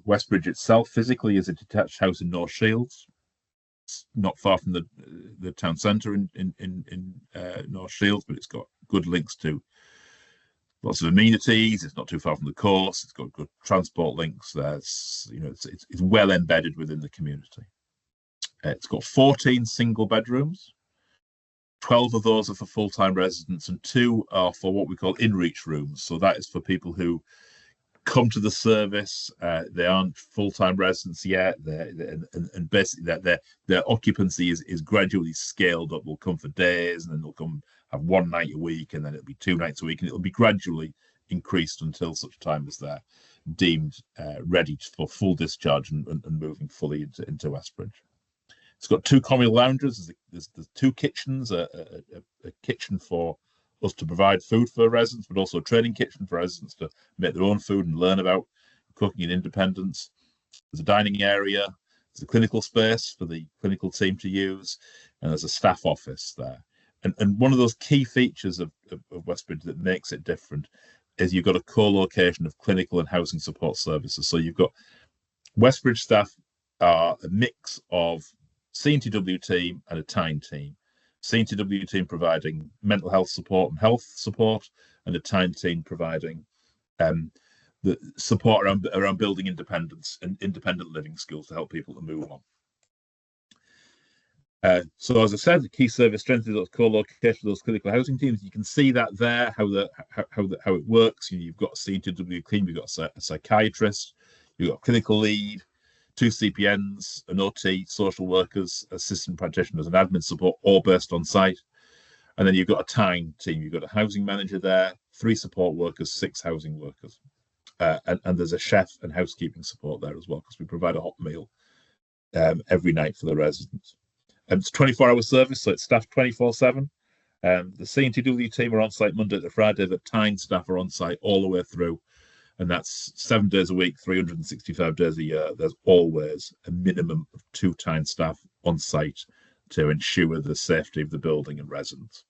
Westbridge itself physically is a detached house in North Shields. It's not far from the town centre in North Shields, but it's got good links to lots of amenities. It's not too far from the course. It's got good transport links. It's well embedded within the community. It's got 14 single bedrooms. 12 of those are for full-time residents, and 2 are for what we call in-reach rooms. So that is for people who come to the service. They aren't full-time residents yet, and basically their occupancy is gradually scaled up. They'll come for days, and then they'll come have 1 night a week, and then it'll be 2 nights a week, and it'll be gradually increased until such time as they're deemed ready for full discharge and moving fully into Westbridge. It's got 2 communal lounges. There's 2 kitchens, a kitchen for us to provide food for residents, but also a training kitchen for residents to make their own food and learn about cooking and independence. There's a dining area. There's a clinical space for the clinical team to use, and there's a staff office there. And one of those key features of Westbridge that makes it different is you've got a co-location of clinical and housing support services. So you've got Westbridge staff are a mix of CNTW team and a Tyne team. CNTW team providing mental health support and health support, and a Tyne team providing the support around building independence and independent living skills to help people to move on. So as I said, the key service strength is those co-location of those clinical housing teams. You can see that there, how it works. You've got a CNTW team, you've got a psychiatrist, you've got a clinical lead, 2 CPNs, an OT, social workers, assistant practitioners, and admin support, all based on site. And then you've got a Tyne team. You've got a housing manager there, 3 support workers, 6 housing workers. And there's a chef and housekeeping support there as well, because we provide a hot meal every night for the residents. And it's 24-hour service, so it's staffed 24/7. The CNTW team are on site Monday to Friday. The Tyne staff are on site all the way through. And that's 7 days a week, 365 days a year. There's always a minimum of 2 Tyne staff on site to ensure the safety of the building and residents.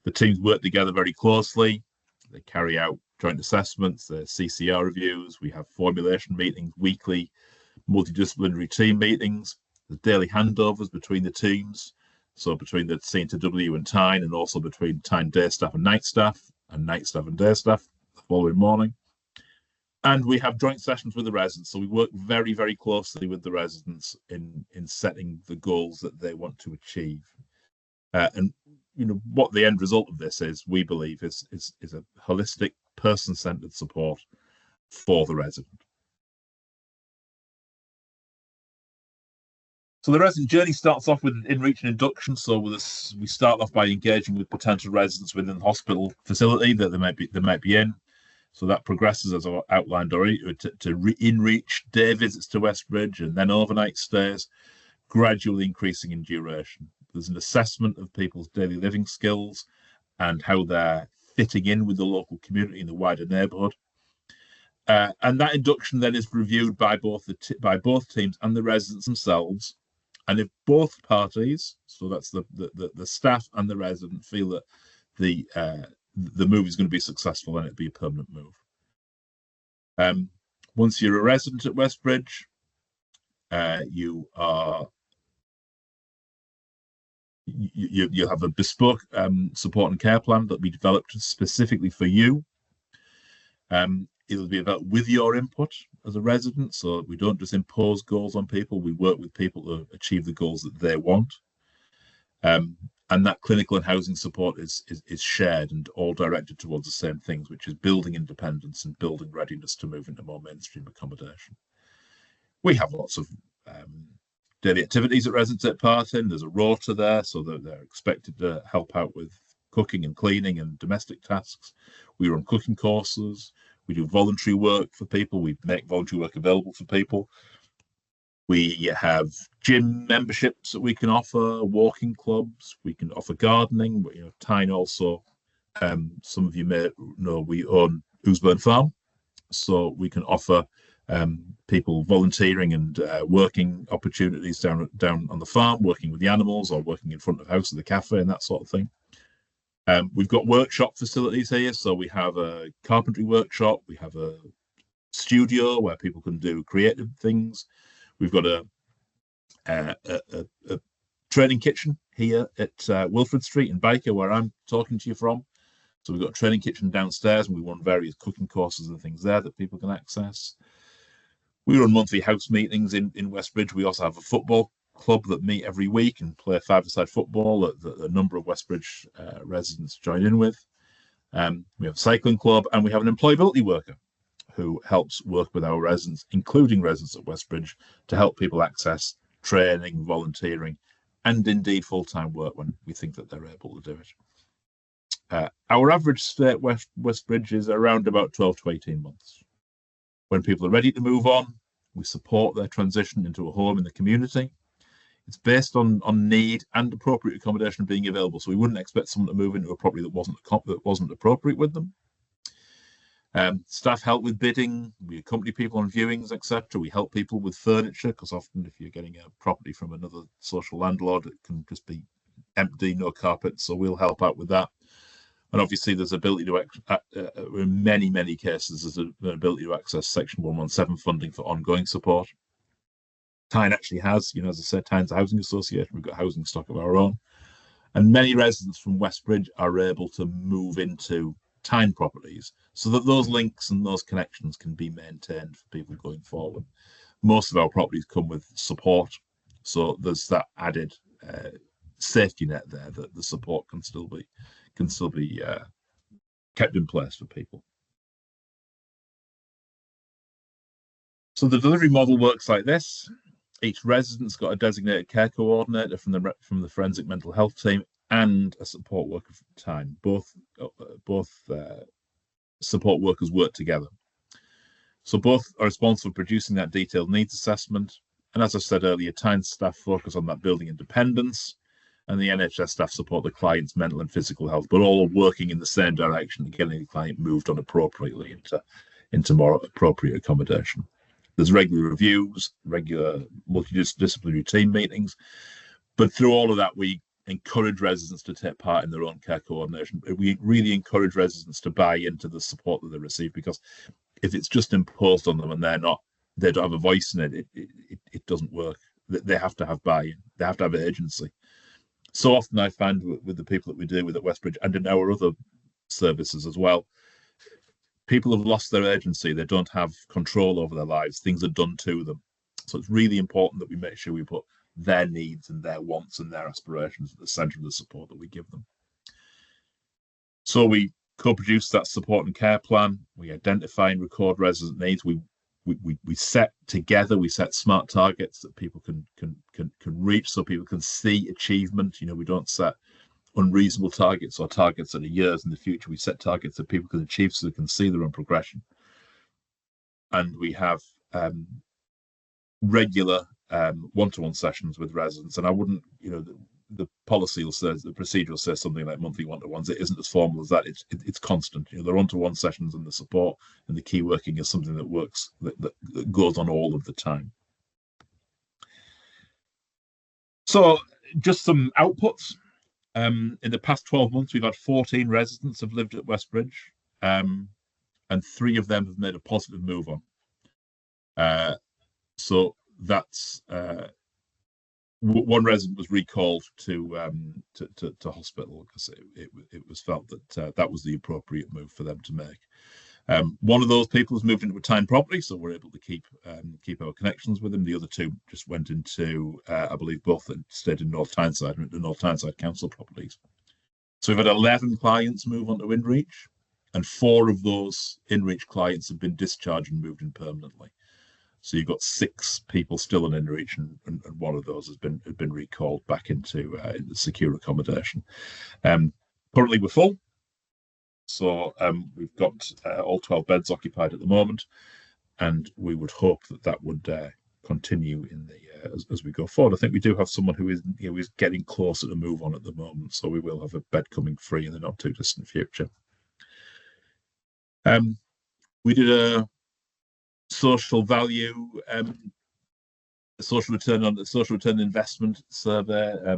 The teams work together very closely. They carry out joint assessments, their CCR reviews. We have formulation meetings, weekly multidisciplinary team meetings. There's daily handovers between the teams. So between the CNTW and Tyne, and also between Tyne day staff and night staff and day staff the following morning. And we have joint sessions with the residents. So we work very, very closely with the residents in setting the goals that they want to achieve. And what the end result of this is, we believe, is a holistic, person-centered support for the resident. So the resident journey starts off with an in-reach and induction. So we start off by engaging with potential residents within the hospital facility that they might be in. So that progresses, as I outlined already, to in-reach day visits to Westbridge, and then overnight stays, gradually increasing in duration. There's an assessment of people's daily living skills and how they're fitting in with the local community and the wider neighbourhood. And that induction then is reviewed by both teams and the residents themselves. And if both parties, so that's the staff and the resident, feel that the move is going to be successful, then it'll be a permanent move. Once you're a resident at Westbridge, you have a bespoke support and care plan that'll be developed specifically for you. It'll be about with your input as a resident, so we don't just impose goals on people. We work with people to achieve the goals that they want. And that clinical and housing support is shared and all directed towards the same things, which is building independence and building readiness to move into more mainstream accommodation. We have lots of daily activities that residents take part in. There's a rota there, so that they're expected to help out with cooking and cleaning and domestic tasks. We run cooking courses. We do voluntary work for people. We make voluntary work available for people. We have gym memberships that we can offer, walking clubs. We can offer gardening. But, Tyne also, some of you may know, we own Ousburn Farm. So we can offer people volunteering and working opportunities down on the farm, working with the animals or working in front of house at the cafe and that sort of thing. We've got workshop facilities here. So we have a carpentry workshop. We have a studio where people can do creative things. We've got a training kitchen here at Wilfred Street in Baker, where I'm talking to you from. So we've got a training kitchen downstairs, and we run various cooking courses and things there that people can access. We run monthly house meetings in Westbridge. We also have a football club that meet every week and play five-a-side football that a number of Westbridge residents join in with. We have a cycling club, and we have an employability worker who helps work with our residents, including residents at Westbridge, to help people access training, volunteering, and indeed full-time work when we think that they're able to do it. Our average stay at Westbridge is around about 12 to 18 months. When people are ready to move on, we support their transition into a home in the community. It's based on need and appropriate accommodation being available, so we wouldn't expect someone to move into a property that wasn't appropriate with them. Staff help with bidding. We accompany people on viewings, etc. We help people with furniture, because often if you're getting a property from another social landlord, it can just be empty, no carpet. So we'll help out with that. And obviously, there's ability to, in many cases, there's an ability to access Section 117 funding for ongoing support. Tyne actually has, as I said, Tyne's a housing association. We've got housing stock of our own. And many residents from Westbridge are able to move into Tyne properties so that those links and those connections can be maintained for people going forward. Most of our properties come with support, so there's that added safety net there that the support can still be kept in place for people. So the delivery model works like this. Each resident's got a designated care coordinator from the forensic mental health team and a support worker from Tyne. Both support workers work together. So both are responsible for producing that detailed needs assessment. And as I said earlier, Tyne staff focus on that building independence, and the NHS staff support the client's mental and physical health, but all are working in the same direction, getting the client moved on appropriately into more appropriate accommodation. There's regular reviews, regular multidisciplinary team meetings, but through all of that, we encourage residents to take part in their own care coordination. We really encourage residents to buy into the support that they receive, because if it's just imposed on them and they don't have a voice in it, it doesn't work. They have to have buy-in. They have to have agency. So often I find with the people that we deal with at Westbridge and in our other services as well, people have lost their agency. They don't have control over their lives. Things are done to them. So it's really important that we make sure we put their needs and their wants and their aspirations at the centre of the support that we give them. So we co-produce that support and care plan. We identify and record resident needs. We set together, we set smart targets that people can reach, so people can see achievement. We don't set unreasonable targets or targets that are years in the future. We set targets that people can achieve so they can see their own progression. And we have regular one-to-one sessions with residents. And I wouldn't, the policy will say, the procedure will say something like monthly one-to-ones. It isn't as formal as that. It's constant. You know, the one-to-one sessions and the support and the key working is something that works, that goes on all of the time. So just some outputs. In the past 12 months, we've had 14 residents have lived at Westbridge, and 3 of them have made a positive move on. So that's one resident was recalled to hospital because it was felt that that was the appropriate move for them to make. One of those people has moved into a Tyne property, so we're able to keep our connections with him. The other 2 just went into, I believe, both stayed in North Tyneside, the North Tyneside Council properties. So we've had 11 clients move on to InReach, and 4 of those InReach clients have been discharged and moved in permanently. So you've got 6 people still in InReach, and one of those has been recalled back into secure accommodation. Currently, we're full. So we've got all 12 beds occupied at the moment, and we would hope that would continue in the as we go forward. I think we do have someone who is getting closer to move on at the moment, so we will have a bed coming free in the not too distant future. We did a social value, social return investment survey a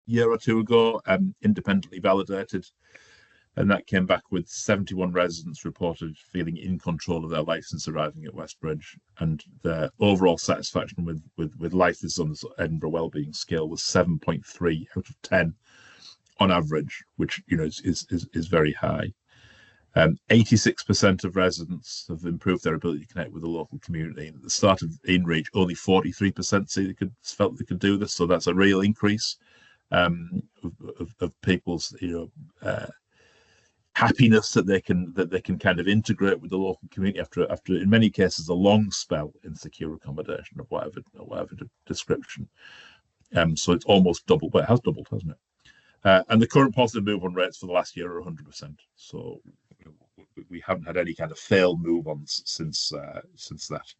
year or 2 ago, independently validated. And that came back with 71 residents reported feeling in control of their life since arriving at Westbridge, and their overall satisfaction with life is on the Edinburgh Wellbeing Scale was 7.3 out of 10 on average, which is very high. 86% of residents have improved their ability to connect with the local community. And at the start of InReach, only 43% felt they could do this, so that's a real increase of people's happiness that they can kind of integrate with the local community after in many cases a long spell in secure accommodation of whatever description. So it's almost doubled, but it has doubled, hasn't it? And the current positive move on rates for the last year are 100%. So we haven't had any kind of failed move ons since that,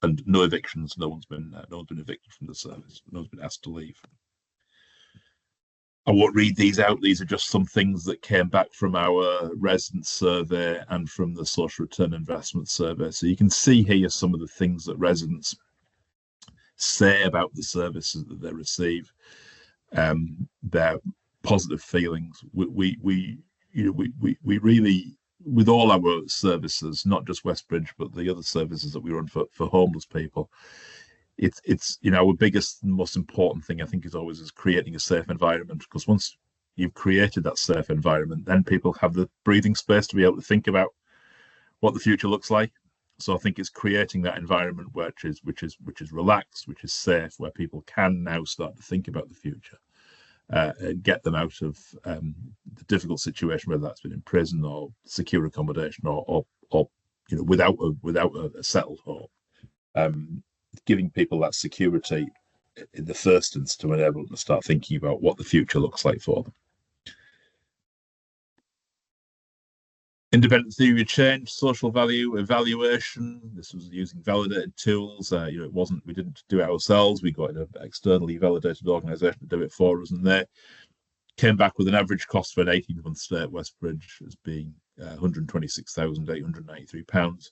and no evictions. No one's been evicted from the service. No one's been asked to leave. I won't read these out. These are just some things that came back from our resident survey and from the social return investment survey. So you can see here some of the things that residents say about the services that they receive, their positive feelings. We really, with all our services, not just Westbridge, but the other services that we run for homeless people, it's our biggest and most important thing, I think, is creating a safe environment, because once you've created that safe environment, then people have the breathing space to be able to think about what the future looks like. So I think it's creating that environment which is relaxed, which is safe, where people can now start to think about the future, and get them out of the difficult situation, whether that's been in prison or secure accommodation or without a settled home. Giving people that security in the first instance to enable them to start thinking about what the future looks like for them. Independent theory of change, social value evaluation. This was using validated tools. We didn't do it ourselves. We got an externally validated organisation to do it for us, and they came back with an average cost for an 18-month stay at Westbridge as being £126,893.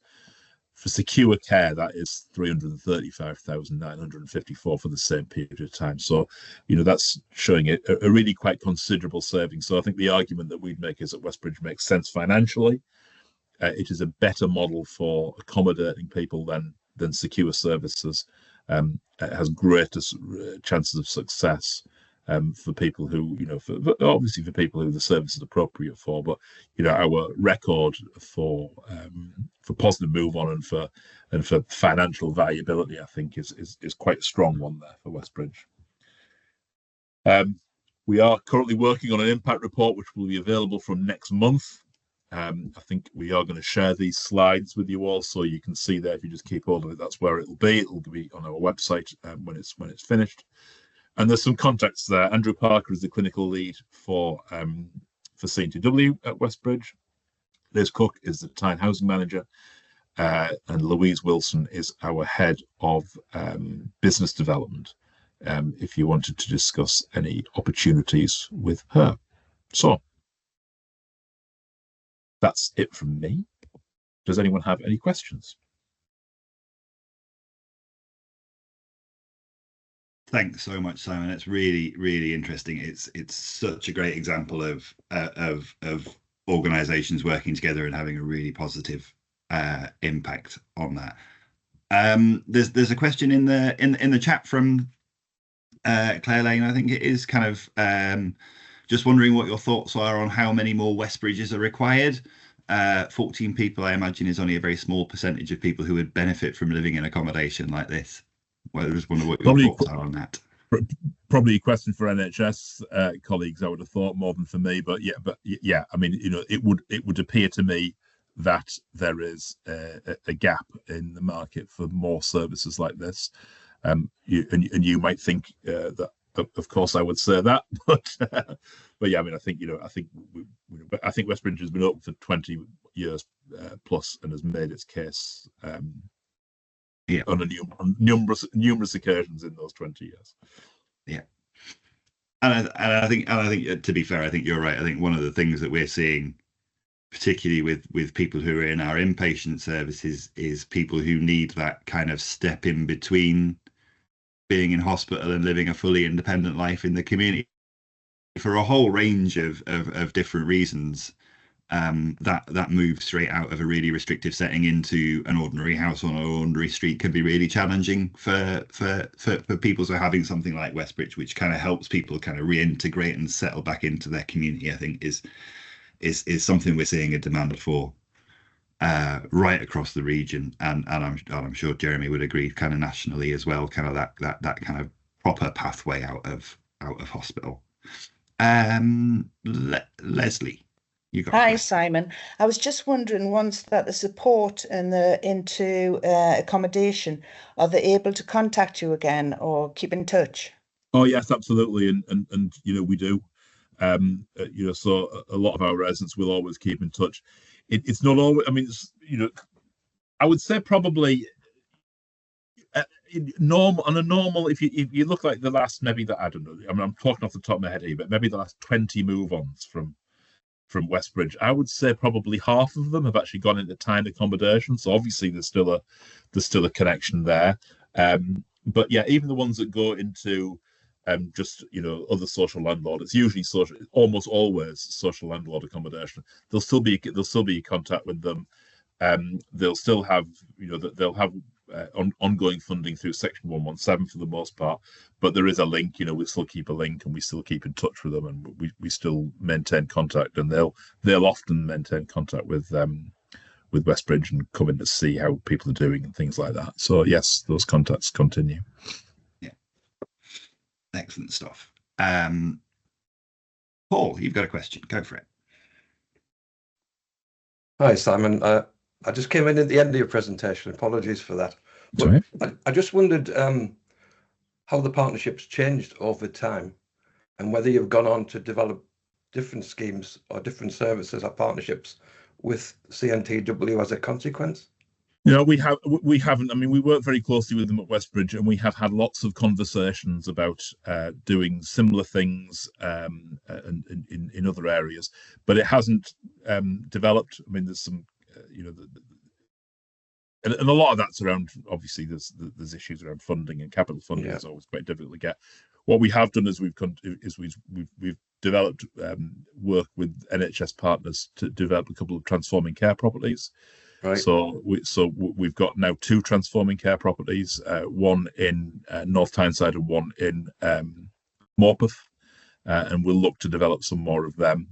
For secure care, that is £335,954 for the same period of time. So, that's showing a really quite considerable saving. So I think the argument that we'd make is that Westbridge makes sense financially. It is a better model for accommodating people than secure services. It has greater chances of success for people who, obviously for people who the service is appropriate for, but our record for positive move on and for financial viability, I think, is quite a strong one there for Westbridge. We are currently working on an impact report which will be available from next month. I think we are going to share these slides with you all, so you can see there. If you just keep hold of it, that's where it'll be. It'll be on our website when it's finished. And there's some contacts there. Andrew Parker is the clinical lead for C&TW at Westbridge. Liz Cook is the Tyne housing manager, and Louise Wilson is our head of business development. if you wanted to discuss any opportunities with her. So that's it from me. Does anyone have any questions? Thanks so much, Simon. It's really, really interesting. It's such a great example of organisations working together and having a really positive impact on that. There's a question in the chat from Claire Lane, I think it is, kind of just wondering what your thoughts are on how many more Westbridges are required. 14 people, I imagine, is only a very small percentage of people who would benefit from living in accommodation like this. Well, I just wonder what your thoughts are on that. Probably a question for NHS colleagues, I would have thought, more than for me. But yeah, I mean, it would appear to me that there is a gap in the market for more services like this. You might think that, of course, I would say that, but yeah, I mean, I think Westbridge has been open for 20 years plus and has made its case. Yeah, on numerous occasions in those 20 years. Yeah, and I think to be fair, I think you're right. I think one of the things that we're seeing, particularly with people who are in our inpatient services, is people who need that kind of step in between being in hospital and living a fully independent life in the community for a whole range of different reasons. That move straight out of a really restrictive setting into an ordinary house on an ordinary street can be really challenging for people. So having something like Westbridge, which kind of helps people kind of reintegrate and settle back into their community, I think is something we're seeing a demand for right across the region, and I'm sure Jeremy would agree, kind of nationally as well. Kind of that kind of proper pathway out of hospital. Leslie. Hi, Simon. I was just wondering, once that the support and into accommodation, are they able to contact you again or keep in touch? Oh yes, absolutely, and we do. So a lot of our residents will always keep in touch. It's not always. I mean, I would say probably normal. If you look like the last, maybe that, I don't know. I mean, I'm talking off the top of my head here, but maybe the last 20 move-ons from Westbridge, I would say probably half of them have actually gone into timed accommodation. So obviously there's still a connection there. But yeah, even the ones that go into just other social landlord, it's usually almost always social landlord accommodation. There'll still be contact with them. They'll still have they'll have ongoing funding through Section 117 for the most part, but there is a link. We still keep a link and we still keep in touch with them, and we still maintain contact, and they'll often maintain contact with Westbridge and come in to see how people are doing and things like that. So yes, those contacts continue. Yeah, excellent stuff. Paul, you've got a question. Go for it. Hi, Simon. I just came in at the end of your presentation. Apologies for that. Sorry. I just wondered how the partnership's changed over time and whether you've gone on to develop different schemes or different services or partnerships with CNTW as a consequence. We haven't. I mean, we work very closely with them at Westbridge, and we have had lots of conversations about doing similar things in other areas, but it hasn't developed. I mean, there's some, and a lot of that's around. Obviously, there's issues around funding, and capital funding is always quite difficult to get. What we have done is we've developed work with NHS partners to develop a couple of transforming care properties. Right. So we've got now 2 transforming care properties, one in North Tyneside and one in Morpeth, and we'll look to develop some more of them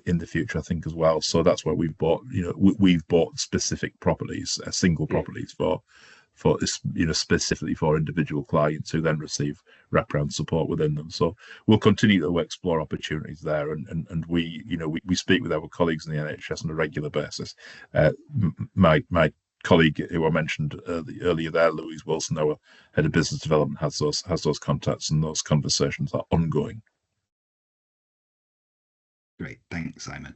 in the future, I think, as well. So that's where we've bought, we've bought specific properties, single properties for specifically for individual clients who then receive wraparound support within them. So we'll continue to explore opportunities there, and we speak with our colleagues in the NHS on a regular basis. My colleague who I mentioned earlier there, Louise Wilson, our head of business development, has those contacts, and those conversations are ongoing. Great, thanks, Simon.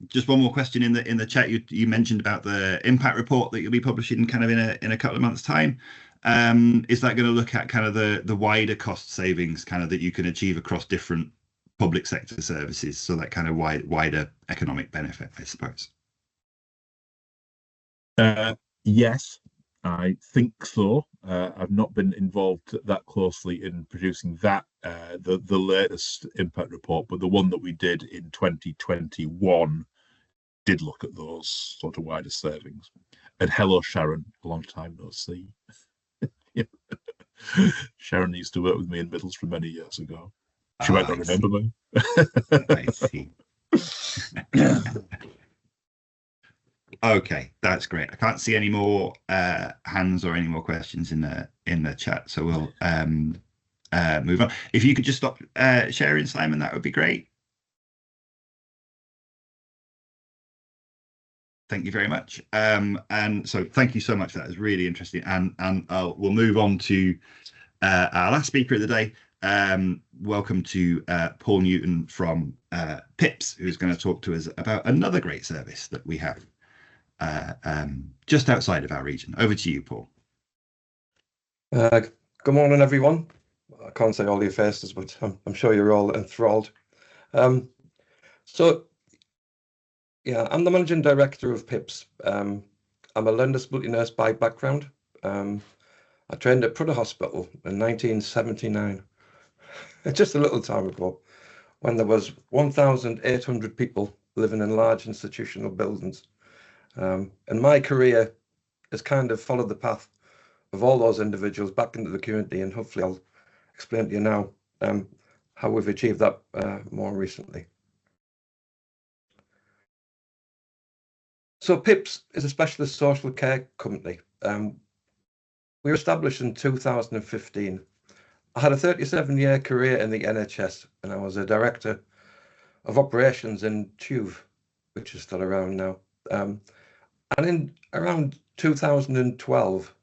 Just one more question in the chat. You mentioned about the impact report that you'll be publishing kind of in a couple of months' time. Is that going to look at kind of the wider cost savings kind of that you can achieve across different public sector services? So that kind of wider economic benefit, I suppose. Yes, I think so. I've not been involved that closely in producing that, the latest impact report, but the one that we did in 2021 did look at those sort of wider savings. And hello, Sharon, a long time no see. Sharon used to work with me in Middlesbrough many years ago. She might not remember me. I see. Okay, that's great. I can't see any more hands or any more questions in the chat, so we'll move on. If you could just stop sharing, Simon, that would be great. Thank you very much. And so thank you so much. That was really interesting. And we'll move on to our last speaker of the day. Welcome to Paul Newton from PIPS, who's going to talk to us about another great service that we have just outside of our region. Over to you, Paul. Good morning, everyone. I can't say all your faces, but I'm sure you're all enthralled. Yeah, I'm the managing director of PIPS. I'm a learning disability nurse by background. I trained at Prudhoe Hospital in 1979, just a little time ago, when there was 1,800 people living in large institutional buildings. And my career has kind of followed the path of all those individuals back into the community, and hopefully I'll explain to you now how we've achieved that more recently. So PIPS is a specialist social care company. We were established in 2015. I had a 37-year career in the NHS, and I was a director of operations in TUV, which is still around now. And in around 2012,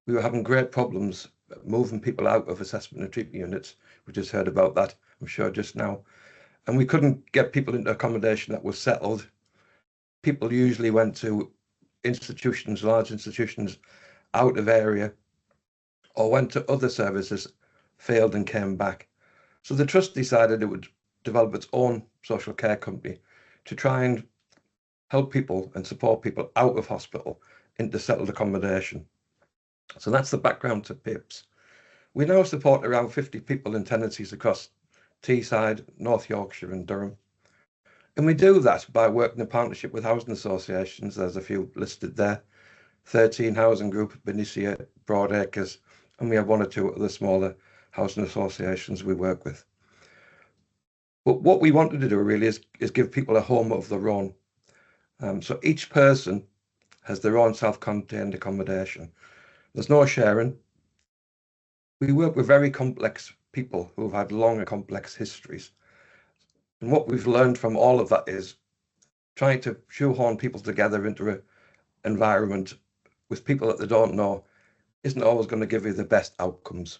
we were having great problems moving people out of assessment and treatment units. We just heard about that, I'm sure, just now. And we couldn't get people into accommodation that was settled. People usually went to institutions, large institutions, out of area, or went to other services, failed and came back. So the trust decided it would develop its own social care company to try and help people and support people out of hospital into settled accommodation. So that's the background to PIPS. We now support around 50 people in tenancies across Teesside, North Yorkshire and Durham. And we do that by working in partnership with housing associations. There's a few listed there. 13 Housing Group, Benicia, Broadacres, and we have one or two other smaller housing associations we work with. But what we wanted to do really is give people a home of their own. So each person has their own self-contained accommodation. There's no sharing. We work with very complex people who have had long and complex histories. And what we've learned from all of that is trying to shoehorn people together into an environment with people that they don't know isn't always going to give you the best outcomes.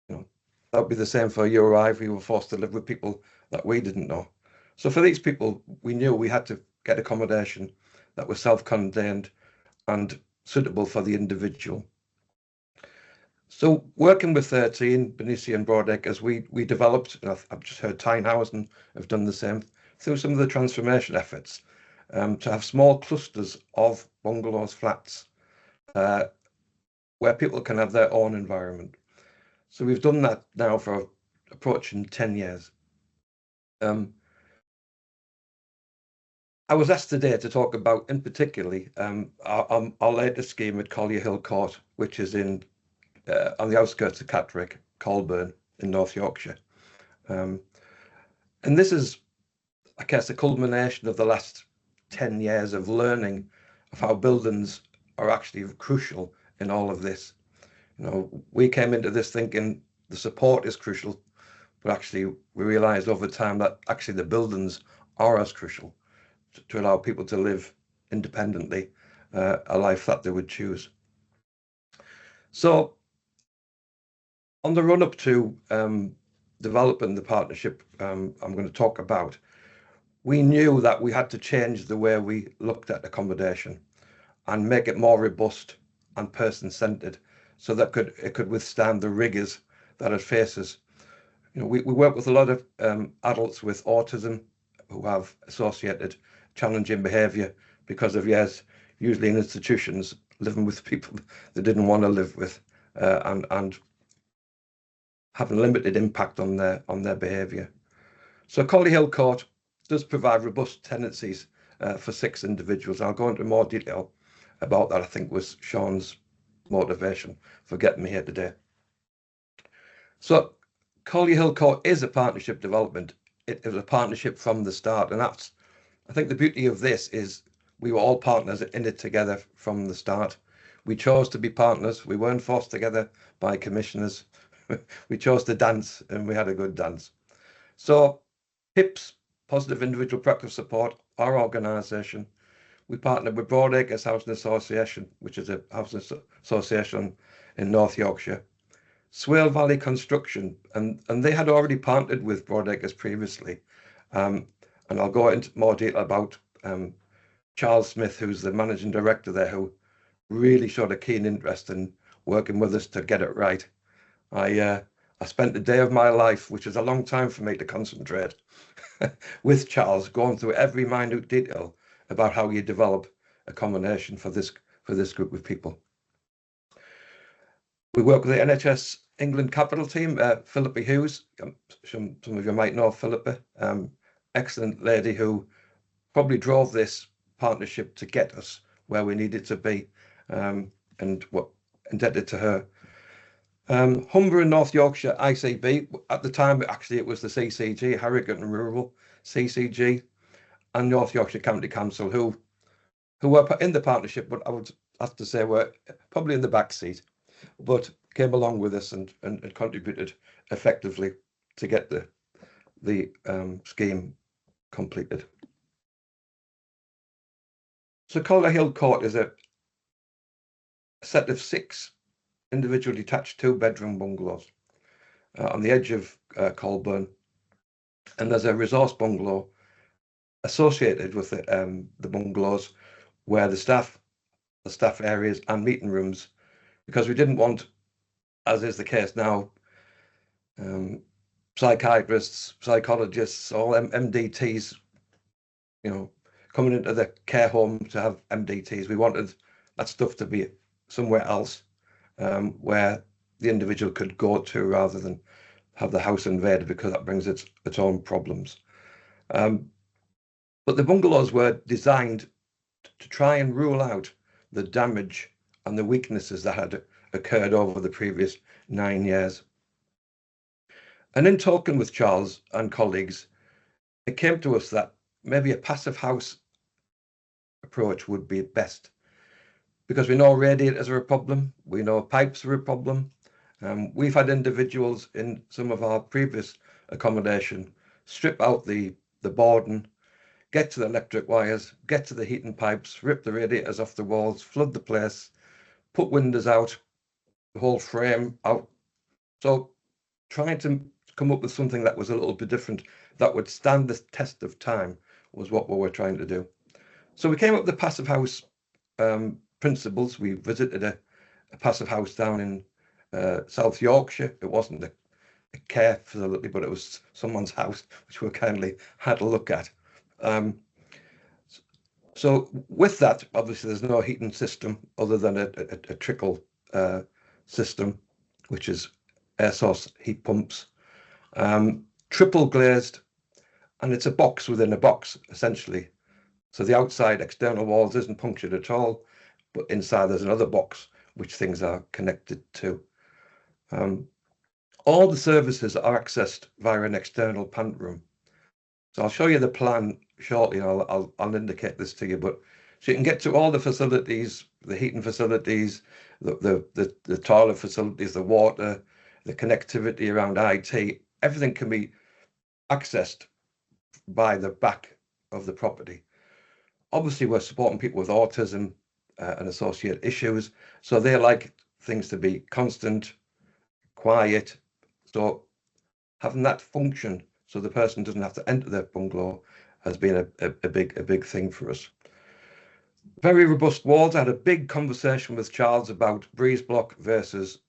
You know, that would be the same for you or I if we were forced to live with people that we didn't know. So for these people, we knew we had to get accommodation that was self-contained and suitable for the individual. So working with 13, Benicia and Broadacres, we developed, and I've just heard Tyne Housing have done the same, through some of the transformation efforts, to have small clusters of bungalows, flats, where people can have their own environment. So we've done that now for approaching 10 years. I was asked today to talk about, in particularly, our latest scheme at Collier Hill Court, which is in on the outskirts of Catterick, Colburn in North Yorkshire. And this is, I guess, a culmination of the last 10 years of learning of how buildings are actually crucial in all of this. You know, we came into this thinking the support is crucial, but actually we realized over time that actually the buildings are as crucial to allow people to live independently, a life that they would choose. So on the run up to developing the partnership I'm going to talk about, we knew that we had to change the way we looked at accommodation and make it more robust and person-centered so that it could withstand the rigors that it faces. You know, we work with a lot of adults with autism who have associated challenging behaviour because of years, usually in institutions, living with people they didn't want to live with, and having limited impact on their behaviour. So Collie Hill Court does provide robust tenancies for 6 individuals. I'll go into more detail about that. I think was Sean's motivation for getting me here today. So Collie Hill Court is a partnership development. It was a partnership from the start, and that's, I think the beauty of this is we were all partners in it together from the start. We chose to be partners. We weren't forced together by commissioners. We chose to dance, and we had a good dance. So PIPS, Positive Individual Practice Support, our organisation, we partnered with Broadacres Housing Association, which is a housing association in North Yorkshire, Swale Valley Construction, and they had already partnered with Broadacres previously. And I'll go into more detail about Charles Smith, who's the managing director there, who really showed a keen interest in working with us to get it right. I spent the day of my life, which is a long time for me to concentrate, with Charles, going through every minute detail about how you develop a combination for this group of people. We work with the NHS England Capital team, Philippa Hughes. Some of you might know Philippa, excellent lady who probably drove this partnership to get us where we needed to be, and what indebted to her. Humber and North Yorkshire ICB, at the time actually it was the CCG, Harrogate and Rural CCG, and North Yorkshire County Council, who were in the partnership, but I would have to say were probably in the back seat, but came along with us and contributed effectively to get the scheme completed. So Collie Hill Court is a set of 6 individual detached 2-bedroom bungalows on the edge of Colburn, and there's a resource bungalow associated with the bungalows where the staff areas and meeting rooms, because we didn't want, as is the case now, psychiatrists, psychologists, all MDTs, you know, coming into the care home to have MDTs. We wanted that stuff to be somewhere else, where the individual could go to rather than have the house invaded, because that brings its own problems. But the bungalows were designed to try and rule out the damage and the weaknesses that had occurred over the previous 9 years. And in talking with Charles and colleagues, it came to us that maybe a passive house approach would be best, because we know radiators are a problem, we know pipes are a problem. We've had individuals in some of our previous accommodation strip out the boarding, get to the electric wires, get to the heating pipes, rip the radiators off the walls, flood the place, put windows out, the whole frame out. So trying to come up with something that was a little bit different, that would stand the test of time, was what we were trying to do. So we came up with the passive house principles. We visited a passive house down in South Yorkshire. It wasn't a care facility, but it was someone's house, which we kindly had a look at. So with that, obviously there's no heating system other than a trickle system, which is air source heat pumps, triple glazed, and it's a box within a box essentially. So the outside external walls isn't punctured at all, but inside there's another box which things are connected to. All the services are accessed via an external pant room. So I'll show you the plan shortly, and I'll indicate this to you. But so you can get to all the facilities, the heating facilities, the toilet facilities, the water, the connectivity around IT. Everything can be accessed by the back of the property. Obviously, we're supporting people with autism and associated issues, so they like things to be constant, quiet. So having that function, so the person doesn't have to enter their bungalow, has been a big thing for us. Very robust walls. I had a big conversation with Charles about breeze block versus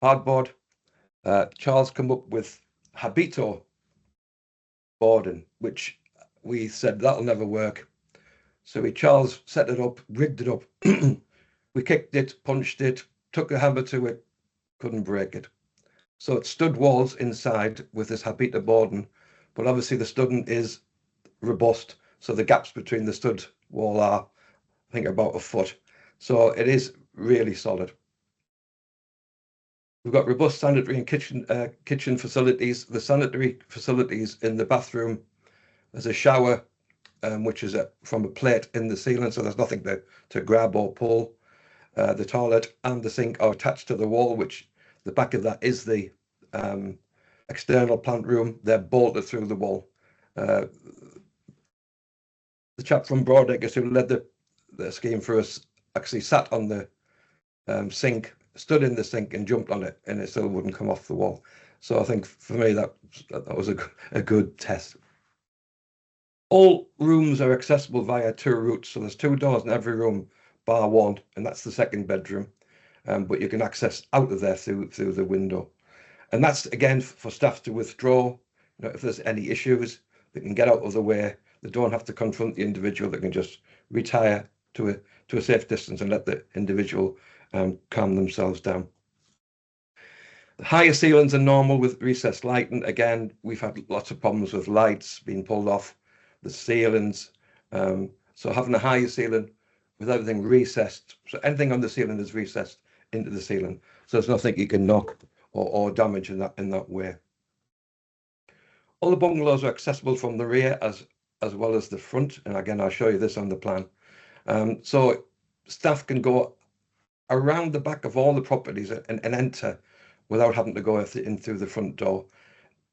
hardboard. Charles come up with Habito boarding, which we said that'll never work. So Charles set it up, rigged it up. We kicked it, punched it, took a hammer to it, couldn't break it. So it stud walls inside with this Habito boarding, but obviously the studding is robust. So the gaps between the stud wall are, I think, about a foot. So it is really solid. We've got robust sanitary and kitchen facilities. The sanitary facilities in the bathroom, there's a shower, which is from a plate in the ceiling, so there's nothing to grab or pull. The toilet and the sink are attached to the wall, which the back of that is the external plant room. They're bolted through the wall. The chap from Broadacres who led the scheme for us actually sat on the sink, stood in the sink and jumped on it, and it still wouldn't come off the wall. So I think for me that was a good test. All rooms are accessible via 2 routes, so there's 2 doors in every room bar 1, and that's the second bedroom. But you can access out of there through the window, and that's again for staff to withdraw. You know, if there's any issues, they can get out of the way. They don't have to confront the individual. They can just retire to a safe distance and let the individual calm themselves down. The higher ceilings are normal with recessed lighting. Again, we've had lots of problems with lights being pulled off the ceilings. So having a higher ceiling with everything recessed, so anything on the ceiling is recessed into the ceiling, so there's nothing you can knock or damage in that way. All the bungalows are accessible from the rear as well as the front, and again I'll show you this on the plan. So staff can go around the back of all the properties and enter without having to go in through the front door.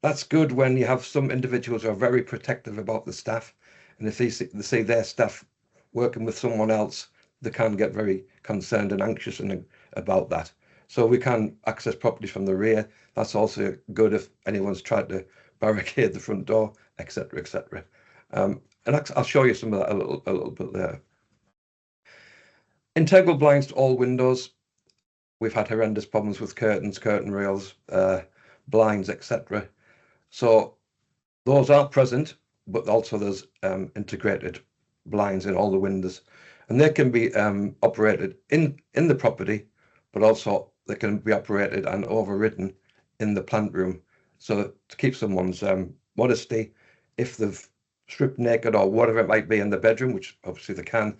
That's good when you have some individuals who are very protective about the staff, and if they see their staff working with someone else, they can get very concerned and anxious about that. So we can access properties from the rear. That's also good if anyone's tried to barricade the front door, etc., etc. And I'll show you some of that a little bit later. Integral blinds to all windows. We've had horrendous problems with curtains, curtain rails, blinds, etc. So those are present, but also there's integrated blinds in all the windows, and they can be operated in the property, but also they can be operated and overridden in the plant room. So to keep someone's modesty, if they've stripped naked or whatever it might be in the bedroom, which obviously they can,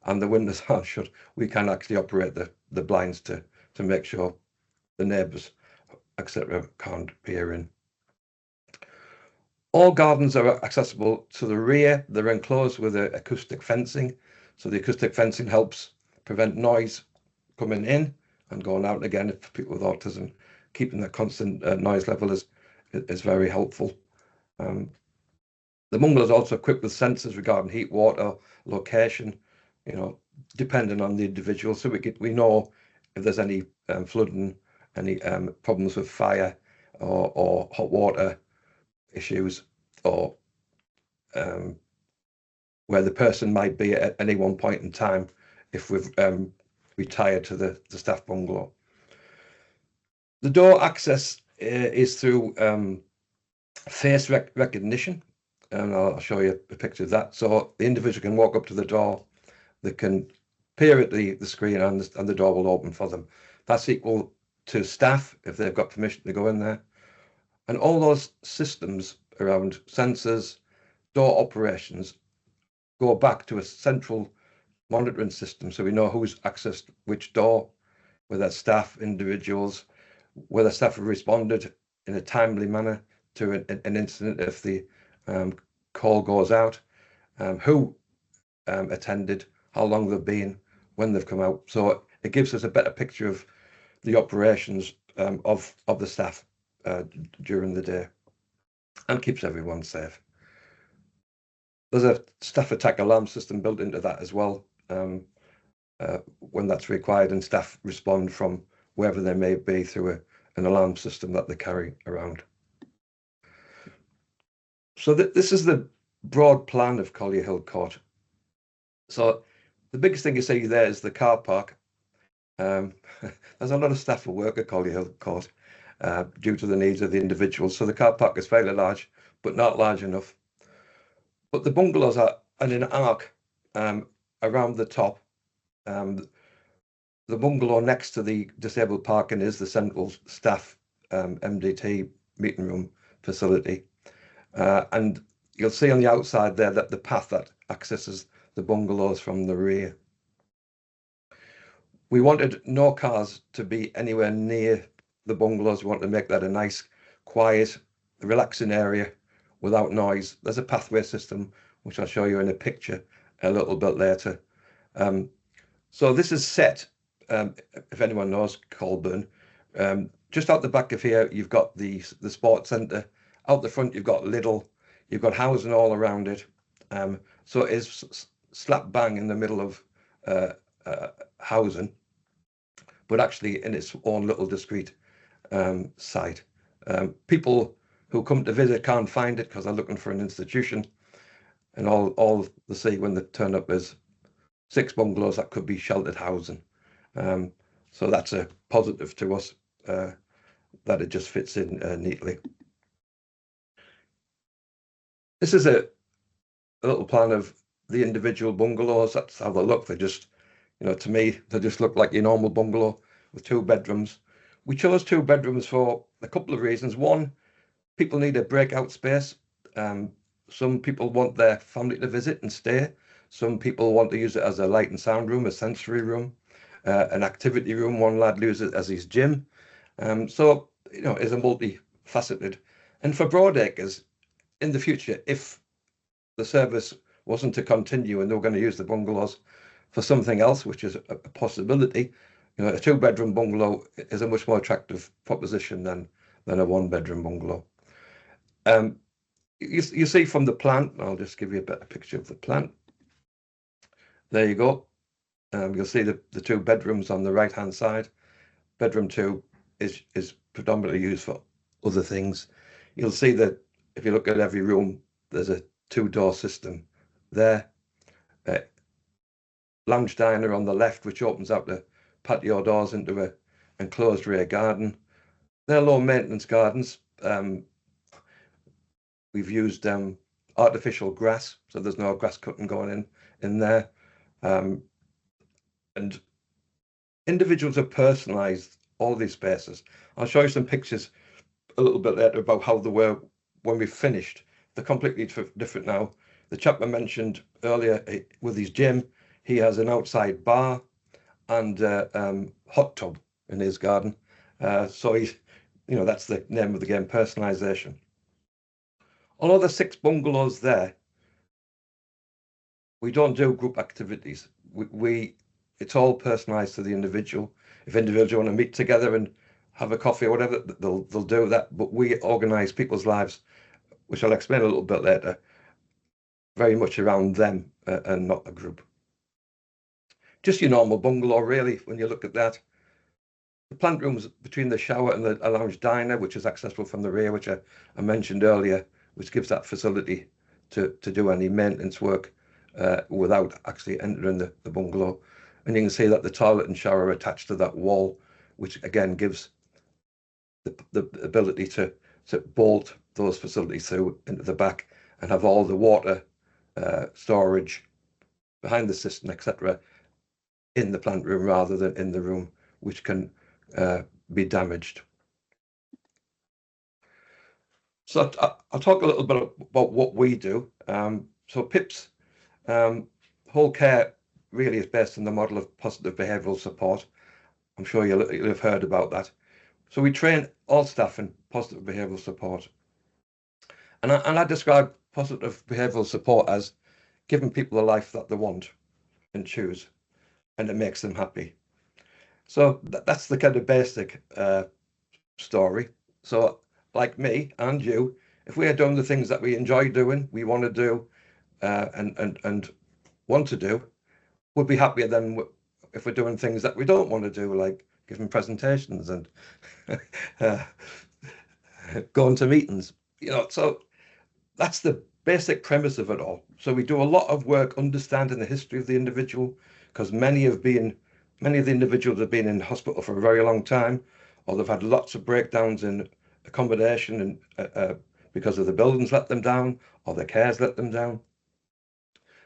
and the windows are shut, we can actually operate the blinds to make sure the neighbours, etc., can't peer in. All gardens are accessible to the rear. They're enclosed with acoustic fencing. So the acoustic fencing helps prevent noise coming in and going out again. For people with autism, keeping that constant noise level is very helpful. The bungalow is also equipped with sensors regarding heat, water, location, you know, depending on the individual. So we know if there's any flooding, any problems with fire or hot water issues, or where the person might be at any one point in time if we've retired to the staff bungalow. The door access is through face recognition, and I'll show you a picture of that. So the individual can walk up to the door, they can peer at the screen, and the door will open for them. That's equal to staff if they've got permission to go in there. And all those systems around sensors, door operations, go back to a central monitoring system, so we know who's accessed which door, whether staff, individuals, whether staff have responded in a timely manner to an incident if the call goes out, who attended, how long they've been, when they've come out. So it gives us a better picture of the operations of the staff during the day, and keeps everyone safe. There's a staff attack alarm system built into that as well, when that's required, and staff respond from wherever they may be through an alarm system that they carry around. So this is the broad plan of Collier Hill Court. So The biggest thing you see there is the car park. There's a lot of staff who work at Collier Hill Court due to the needs of the individuals. So the car park is fairly large, but not large enough. But the bungalows are in an arc around the top. The bungalow next to the disabled parking is the central staff MDT meeting room facility. And you'll see on the outside there that the path that accesses the bungalows from the rear. We wanted no cars to be anywhere near the bungalows. We wanted to make that a nice, quiet, relaxing area without noise. There's a pathway system, which I'll show you in a picture a little bit later. So this is set, if anyone knows Colburn, just out the back of here, you've got the sports centre. Out the front, you've got Lidl. You've got housing all around it. So it is slap bang in the middle of housing, but actually in its own little discrete site. People who come to visit can't find it because they're looking for an institution, and all they see when they turn up is 6 bungalows that could be sheltered housing. So that's a positive to us, that it just fits in neatly. This is a little plan of the individual bungalows. That's how they look. They just, to me, they just look like your normal bungalow with 2 bedrooms. We chose 2 bedrooms for a couple of reasons. One, people need a breakout space. Some people want their family to visit and stay. Some people want to use it as a light and sound room, a sensory room, an activity room. One lad uses it as his gym. So, it's a multifaceted. And for Broadacres, in the future, if the service wasn't to continue and they were going to use the bungalows for something else, which is a possibility, a 2-bedroom bungalow is a much more attractive proposition than a 1-bedroom bungalow. You see from the plan, I'll just give you a better picture of the plan. There you go. You'll see the 2 bedrooms on the right-hand side. Bedroom 2 is predominantly used for other things. You'll see that if you look at every room, there's a 2-door system there. Lounge diner on the left, which opens out the patio doors into an enclosed rear garden. They're low maintenance gardens. We've used artificial grass, so there's no grass cutting going in there. And individuals have personalised all these spaces. I'll show you some pictures a little bit later about how they were when we finished. They're completely different now. The chap I mentioned earlier with his gym, he has an outside bar and hot tub in his garden. So he's, that's the name of the game, personalisation. All the 6 bungalows there, we don't do group activities. It's all personalised to the individual. If individuals want to meet together and have a coffee or whatever, they'll do that. But we organise people's lives, which I'll explain a little bit later, very much around them and not a group. Just your normal bungalow, really, when you look at that. The plant rooms between the shower and the lounge diner, which is accessible from the rear, which I mentioned earlier, which gives that facility to do any maintenance work without actually entering the bungalow. And you can see that the toilet and shower are attached to that wall, which again gives the ability to bolt those facilities through into the back and have all the water storage behind the cistern, etc., in the plant room rather than in the room, which can be damaged. So I'll talk a little bit about what we do. So PIPS whole care really is based on the model of positive behavioural support. I'm sure you'll have heard about that. So we train all staff in positive behavioural support. And I describe positive behavioural support as giving people a life that they want and choose, and it makes them happy. So that's the kind of basic story. So like me and you, if we are doing the things that we enjoy doing, we want to do, and want to do, we'll be happier than if we're doing things that we don't want to do, like giving presentations and going to meetings. So that's the basic premise of it all. So we do a lot of work understanding the history of the individual. because many of the individuals have been in hospital for a very long time, or they've had lots of breakdowns in accommodation and because of the buildings let them down, or the cares let them down.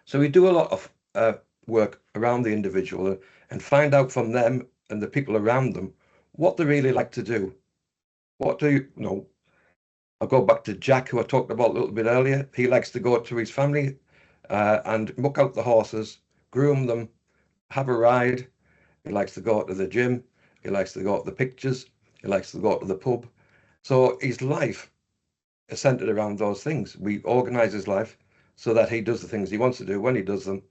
So we do a lot of work around the individual and find out from them and the people around them what they really like to do. What do you know? I'll go back to Jack, who I talked about a little bit earlier. He likes to go to his family and muck out the horses, groom them, have a ride. He likes to go to the gym. He likes to go to the pictures. He likes to go to the pub. So his life is centered around those things. We organize his life so that he does the things he wants to do when he does them.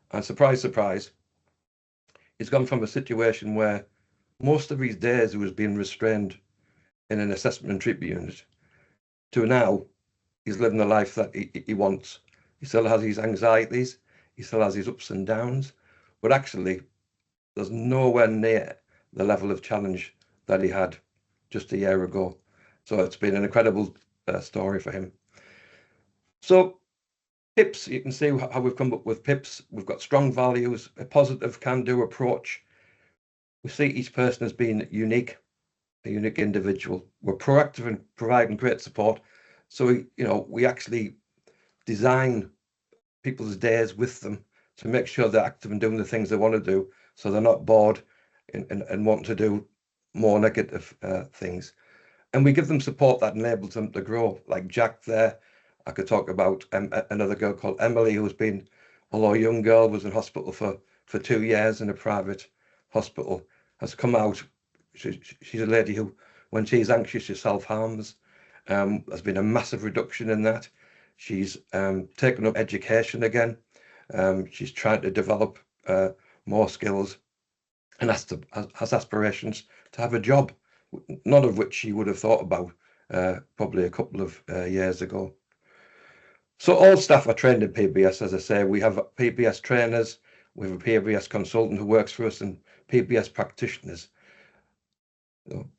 And surprise, surprise, he's gone from a situation where most of his days he was being restrained in an assessment and treatment unit to now he's living the life that he wants. He still has his anxieties, he still has his ups and downs, but actually there's nowhere near the level of challenge that he had just a year ago. So it's been an incredible story for him. So PIPS, you can see how we've come up with PIPS. We've got strong values, a positive can-do approach. We see each person as being unique, a unique individual. We're proactive in providing great support. So we actually design people's days with them to make sure they're active and doing the things they want to do, so they're not bored and wanting to do more negative things. And we give them support that enables them to grow. Like Jack there, I could talk about another girl called Emily, who's been, although a young girl, was in hospital for 2 years in a private hospital, has come out. She's a lady who, when she's anxious, she self-harms. There's been a massive reduction in that. She's taken up education again. She's trying to develop more skills and has aspirations to have a job, none of which she would have thought about probably a couple of years ago. So all staff are trained in PBS, as I say. We have PBS trainers, we have a PBS consultant who works for us, and PBS practitioners.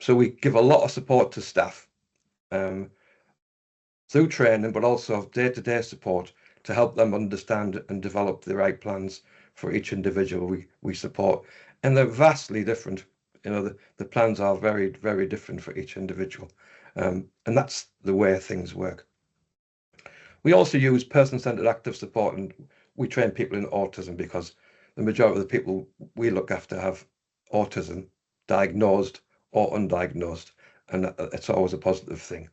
So we give a lot of support to staff through training, but also day-to-day support to help them understand and develop the right plans for each individual we support. And they're vastly different. The plans are very, very different for each individual. And that's the way things work. We also use person-centered active support, and we train people in autism because the majority of the people we look after have autism, diagnosed or undiagnosed, and it's always a positive thing.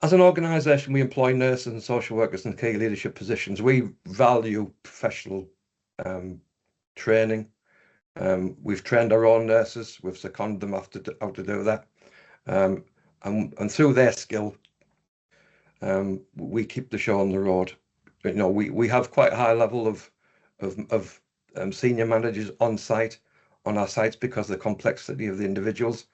As an organisation, we employ nurses and social workers in key leadership positions. We value professional training. We've trained our own nurses. We've seconded them how to do that. And through their skill, we keep the show on the road. We have quite a high level of senior managers on our sites because of the complexity of the individuals.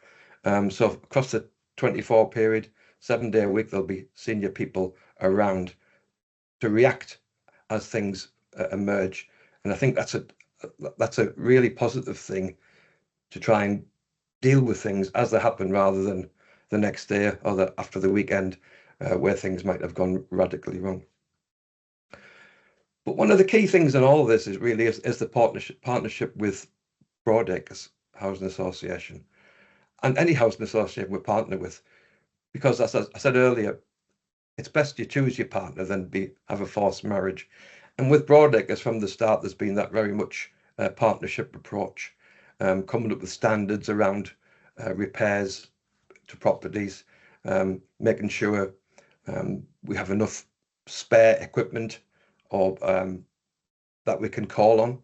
So across the 24 period, 7-day a week, there'll be senior people around to react as things emerge. And I think that's a really positive thing, to try and deal with things as they happen rather than the next day or after the weekend where things might have gone radically wrong. But one of the key things in all of this is the partnership with Broadacres Housing Association, and any housing association we partner with, because as I said earlier, it's best you choose your partner than have a forced marriage. And with Broadacres from the start, there's been that very much partnership approach, coming up with standards around repairs to properties, making sure we have enough spare equipment or that we can call on.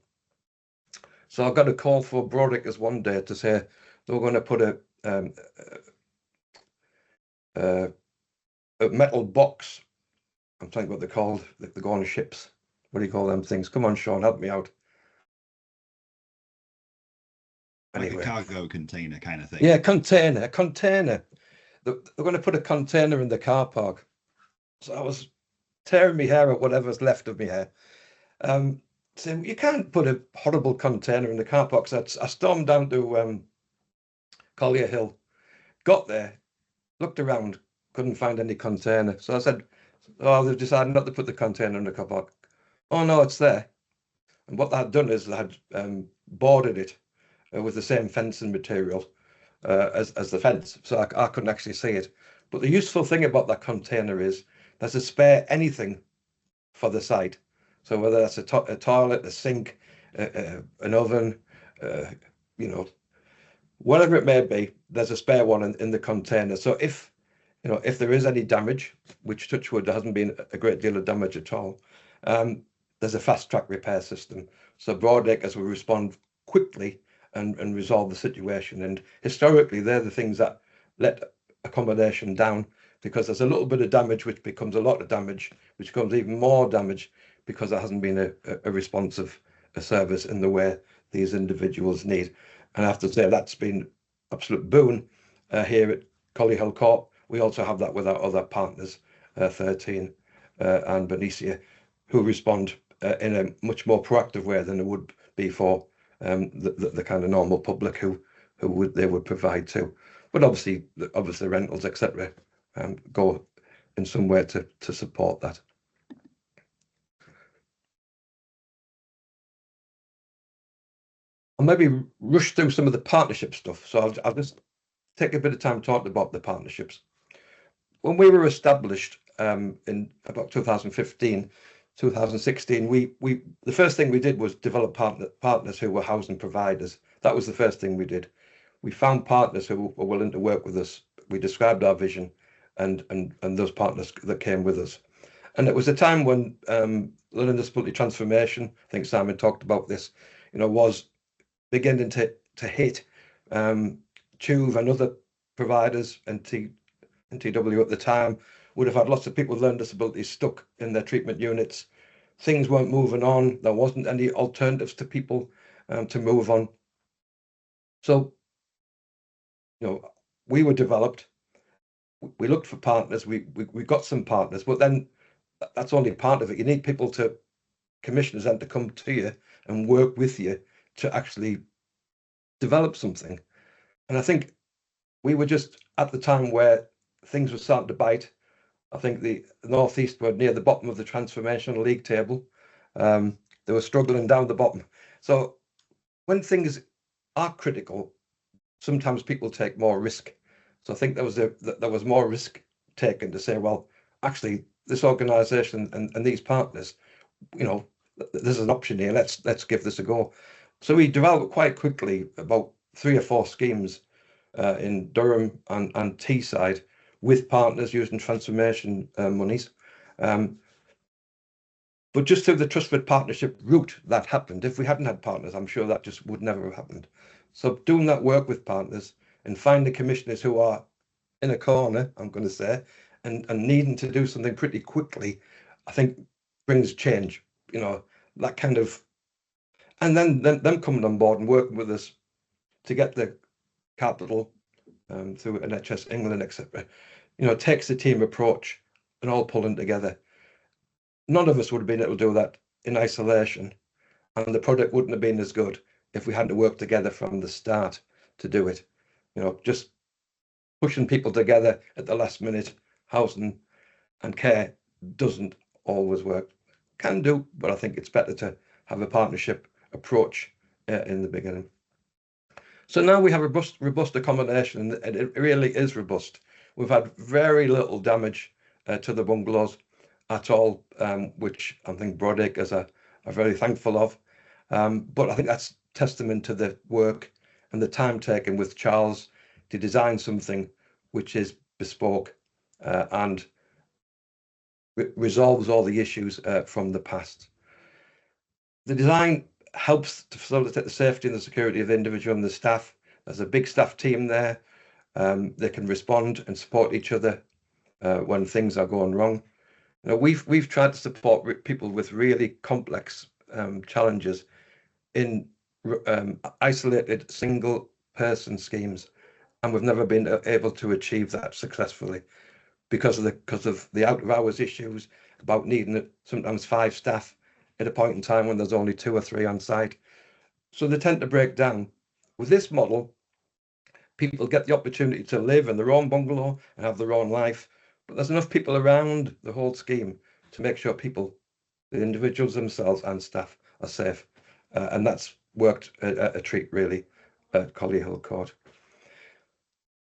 So I got a call for Broadacres one day to say they were going to put a metal box. I'm trying to what they're called. They go on ships. What do you call them things? Come on, Sean, help me out. Like a cargo container kind of thing. Yeah, container. They're going to put a container in the car park. So I was tearing my hair out, whatever's left of my hair. So you can't put a horrible container in the car park. So I stormed down to Collier Hill, got there, looked around, couldn't find any container. So I said, they've decided not to put the container in the car park. Oh no, it's there. And what they had done is they had boarded it with the same fencing material as the fence, so I couldn't actually see it. But the useful thing about that container is there's a spare anything for the site. So whether that's a toilet, a sink, an oven, you know, whatever it may be, there's a spare one in the container. So if there is any damage, which touch wood, there hasn't been a great deal of damage at all, there's a fast track repair system. So Broadacres will respond quickly and resolve the situation. And historically, they're the things that let accommodation down, because there's a little bit of damage which becomes a lot of damage, which becomes even more damage because there hasn't been a responsive service in the way these individuals need. And I have to say that's been absolute boon here at Collyhill Court. We also have that with our other partners, 13 and Benicia, who respond in a much more proactive way than it would be for the kind of normal public who they would provide to. But obviously rentals, etc., go in some way to support that. I'll maybe rush through some of the partnership stuff. So I'll just take a bit of time talking about the partnerships. When we were established in about 2015, 2016, the first thing we did was develop partners who were housing providers. That was the first thing we did. We found partners who were willing to work with us. We described our vision and those partners that came with us. And it was a time when learning disability transformation, I think Simon talked about this, was beginning to hit. CHUV and other providers, and NTW at the time, would have had lots of people with learning disabilities stuck in their treatment units. Things weren't moving on. There wasn't any alternatives to people to move on. So, we were developed. We looked for partners. We got some partners, but then that's only part of it. You need people commissioners then to come to you and work with you to actually develop something. And I think we were just at the time where things were starting to bite. I think the North East were near the bottom of the transformational league table. They were struggling down the bottom. So when things are critical, sometimes people take more risk. So I think there was more risk taken to say, well, actually, this organisation and these partners, there's an option here. Let's give this a go. So we developed quite quickly about 3 or 4 schemes in Durham and Teesside with partners using transformation monies. But just through the Trustford partnership route that happened. If we hadn't had partners, I'm sure that just would never have happened. So doing that work with partners and finding commissioners who are in a corner, I'm going to say, and needing to do something pretty quickly, I think brings change, that kind of, and then them coming on board and working with us to get the capital through NHS England, etc. Takes a team approach and all pulling together. None of us would have been able to do that in isolation, and the product wouldn't have been as good if we hadn't worked together from the start to do it. Just pushing people together at the last minute, housing and care doesn't always work. Can do, but I think it's better to have a partnership approach in the beginning. So now we have robust accommodation, and it really is robust. We've had very little damage to the bungalows at all, which I think Broadacres are very thankful of. But I think that's testament to the work and the time taken with Charles to design something which is bespoke and resolves all the issues from the past. The design helps to facilitate the safety and the security of the individual and the staff. There's a big staff team there. They can respond and support each other when things are going wrong. We've tried to support people with really complex challenges in isolated single person schemes, and we've never been able to achieve that successfully because of the out of hours issues about needing sometimes 5 staff at a point in time when there's only 2 or 3 on site. So they tend to break down. With this model, people get the opportunity to live in their own bungalow and have their own life, but there's enough people around the whole scheme to make sure people, the individuals themselves and staff, are safe. and that's worked a treat really at Collie Hill Court.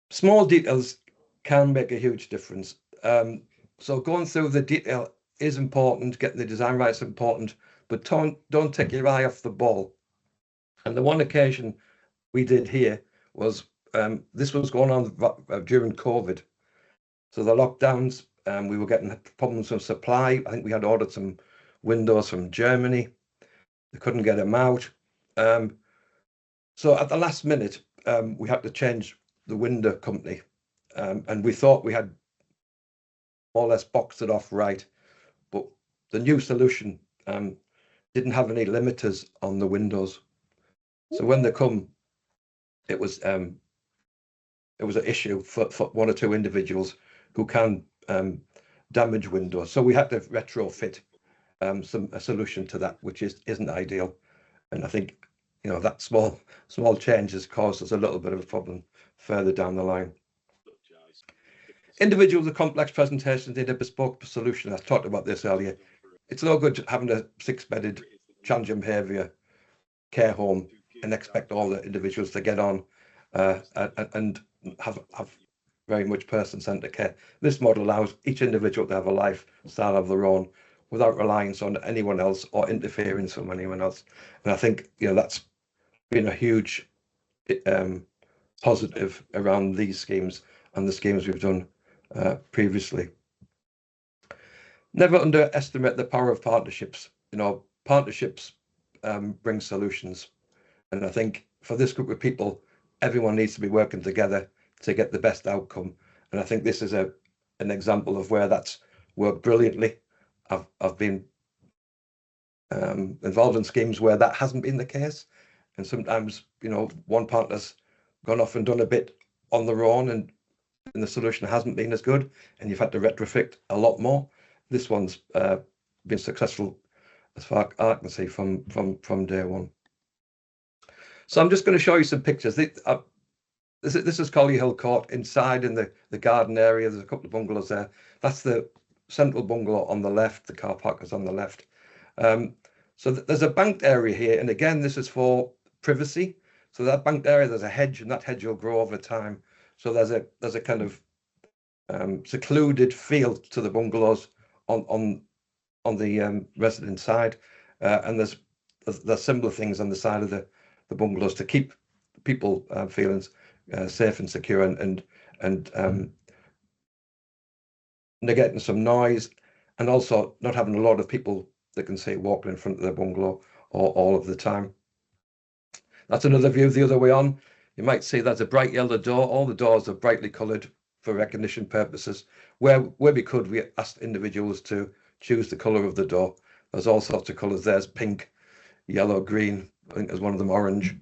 Small details can make a huge difference. So going through the detail is important, getting the design right is important, but don't take your eye off the ball. And the one occasion we did here was, this was going on during COVID. So the lockdowns, we were getting problems with supply. I think we had ordered some windows from Germany. They couldn't get them out. So at the last minute, we had to change the window company. And we thought we had more or less boxed it off right. But the new solution didn't have any limiters on the windows. So when they come, it was an issue for one or two individuals who can damage windows. So we had to retrofit a solution to that, which isn't ideal. And I think, you know, that small change has caused us a little bit of a problem further down the line. Individuals with complex presentations need a bespoke solution. I talked about this earlier. It's no good having a 6-bedded challenging behaviour care home and expect all the individuals to get on and have very much person-centred care. This model allows each individual to have a lifestyle of their own without reliance on anyone else or interference from anyone else. And I think, you know, that's been a huge positive around these schemes and the schemes we've done previously. Never underestimate the power of partnerships. You know, partnerships bring solutions. And I think for this group of people, everyone needs to be working together to get the best outcome. And I think this is an example of where that's worked brilliantly. I've been involved in schemes where that hasn't been the case. And sometimes, you know, one partner's gone off and done a bit on their own and the solution hasn't been as good and you've had to retrofit a lot more. This one's been successful as far as I can see from day one. So I'm just going to show you some pictures. This is Collie Hill Court. Inside in the garden area, there's a couple of bungalows there. That's the central bungalow on the left. The car park is on the left. So there's a banked area here. And again, this is for privacy. So that banked area, there's a hedge and that hedge will grow over time. So there's a kind of secluded feel to the bungalows on the resident side. And there's similar things on the side of the bungalows to keep people feeling safe and secure and negating some noise, and also not having a lot of people that can say walking in front of the bungalow all of the time. That's another view the other way on. You might see there's a bright yellow door. All the doors are brightly coloured for recognition purposes. Where we could, we asked individuals to choose the colour of the door. There's all sorts of colours. There's pink, yellow, green. I think there's one of them orange.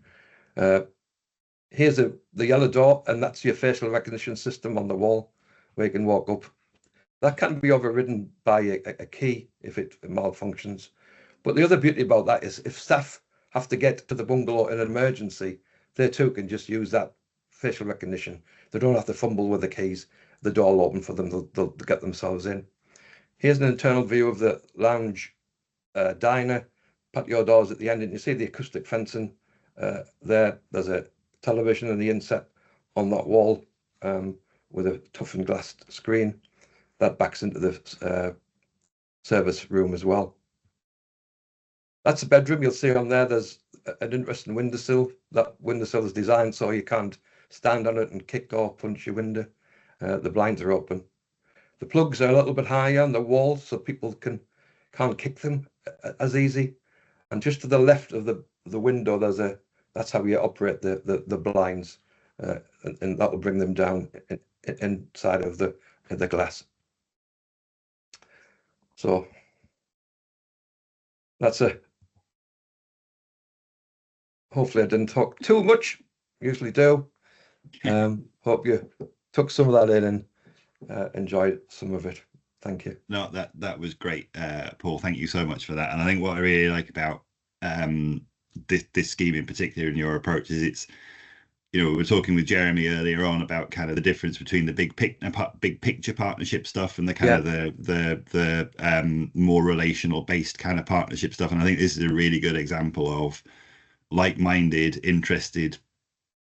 Here's the yellow door, and that's your facial recognition system on the wall where you can walk up. That can be overridden by a key if it malfunctions. But the other beauty about that is if staff have to get to the bungalow in an emergency, they too can just use that facial recognition. They don't have to fumble with the keys. The door will open for them. They'll get themselves in. Here's an internal view of the lounge diner. Patio doors at the end, and you see the acoustic fencing there. There's a television in the inset on that wall with a toughened glass screen that backs into the service room as well. That's a bedroom. You'll see on there there's an interesting windowsill. That windowsill is designed so you can't stand on it and kick or punch your window. The blinds are open. The plugs are a little bit higher on the wall so people can't kick them as easy. And just to the left of the window, that's how you operate the blinds, and that will bring them down inside of the glass. So that's hopefully I didn't talk too much. Usually do. Hope you took some of that in and enjoyed some of it. Thank you. No, that was great, Paul. Thank you so much for that. And I think what I really like about this scheme in particular and your approach is you know, we were talking with Jeremy earlier on about kind of the difference between the big picture partnership stuff and the kind of the more relational based kind of partnership stuff. And I think this is a really good example of like-minded, interested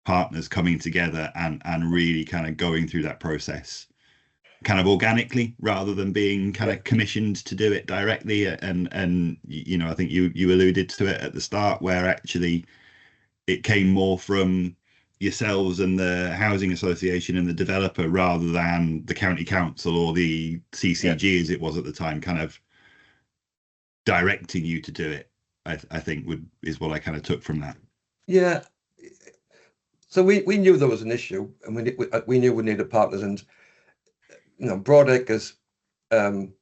partners coming together and really kind of going through that process kind of organically rather than being kind of commissioned to do it directly. And you know, I think you alluded to it at the start, where actually it came more from yourselves and the housing association and the developer rather than the county council or the CCG as it was at the time, kind of directing you to do it. I think is what I kind of took from that. Yeah. So we knew there was an issue, and we knew we needed partners. And you know, Broadacres, you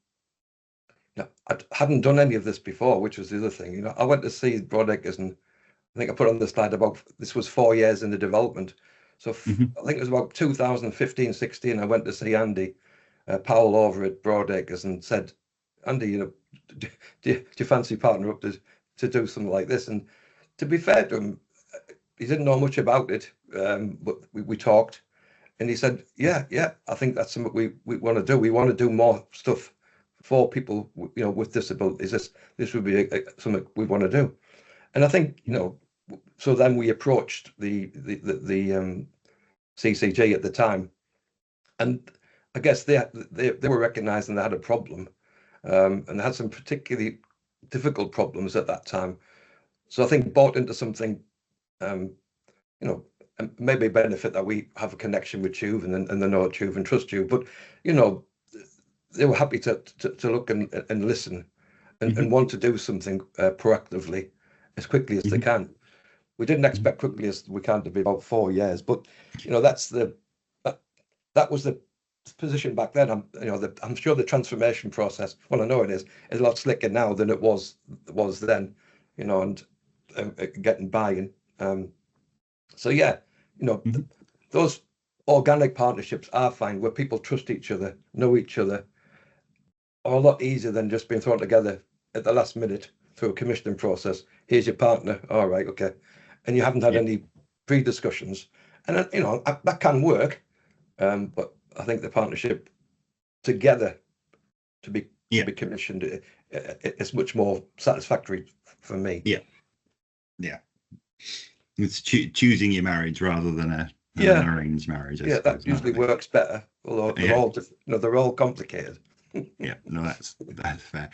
know, I hadn't done any of this before, which was the other thing. You know, I went to see Broadacres, and I think I put on the slide about this was 4 years in the development. So I think it was about 2015, 16. I went to see Andy Powell over at Broadacres and said, Andy, you know, do you fancy partner up to do something like this? And to be fair to him, he didn't know much about it, but we talked, and he said, yeah, I think that's something we want to do. We want to do more stuff for people, you know, with disabilities. This would be something we want to do. And I think, you know, so then we approached the CCG at the time, and I guess they were recognizing they had a problem, and they had some particularly difficult problems at that time. So I think bought into something, you know, maybe a benefit that we have a connection with Tuve and they know Tuve and trust Tuve, but you know, they were happy to look and listen and want to do something proactively as quickly as they can. We didn't expect quickly as we can to be about 4 years, but you know, that was the position back then. I'm sure the transformation process, well, I know it is a lot slicker now than it was then, you know, and getting buy-in. So yeah, you know, those organic partnerships are fine, where people trust each other, know each other, are a lot easier than just being thrown together at the last minute through a commissioning process. Here's your partner. All right, okay. And you haven't had any pre-discussions. And, you know, that can work. But I think the partnership together to be commissioned is much more satisfactory for me. Yeah. It's choosing your marriage rather than an arranged marriage. Yeah, that usually works better. Although they're all different, you know, they're all complicated. Yeah, no, that's fair.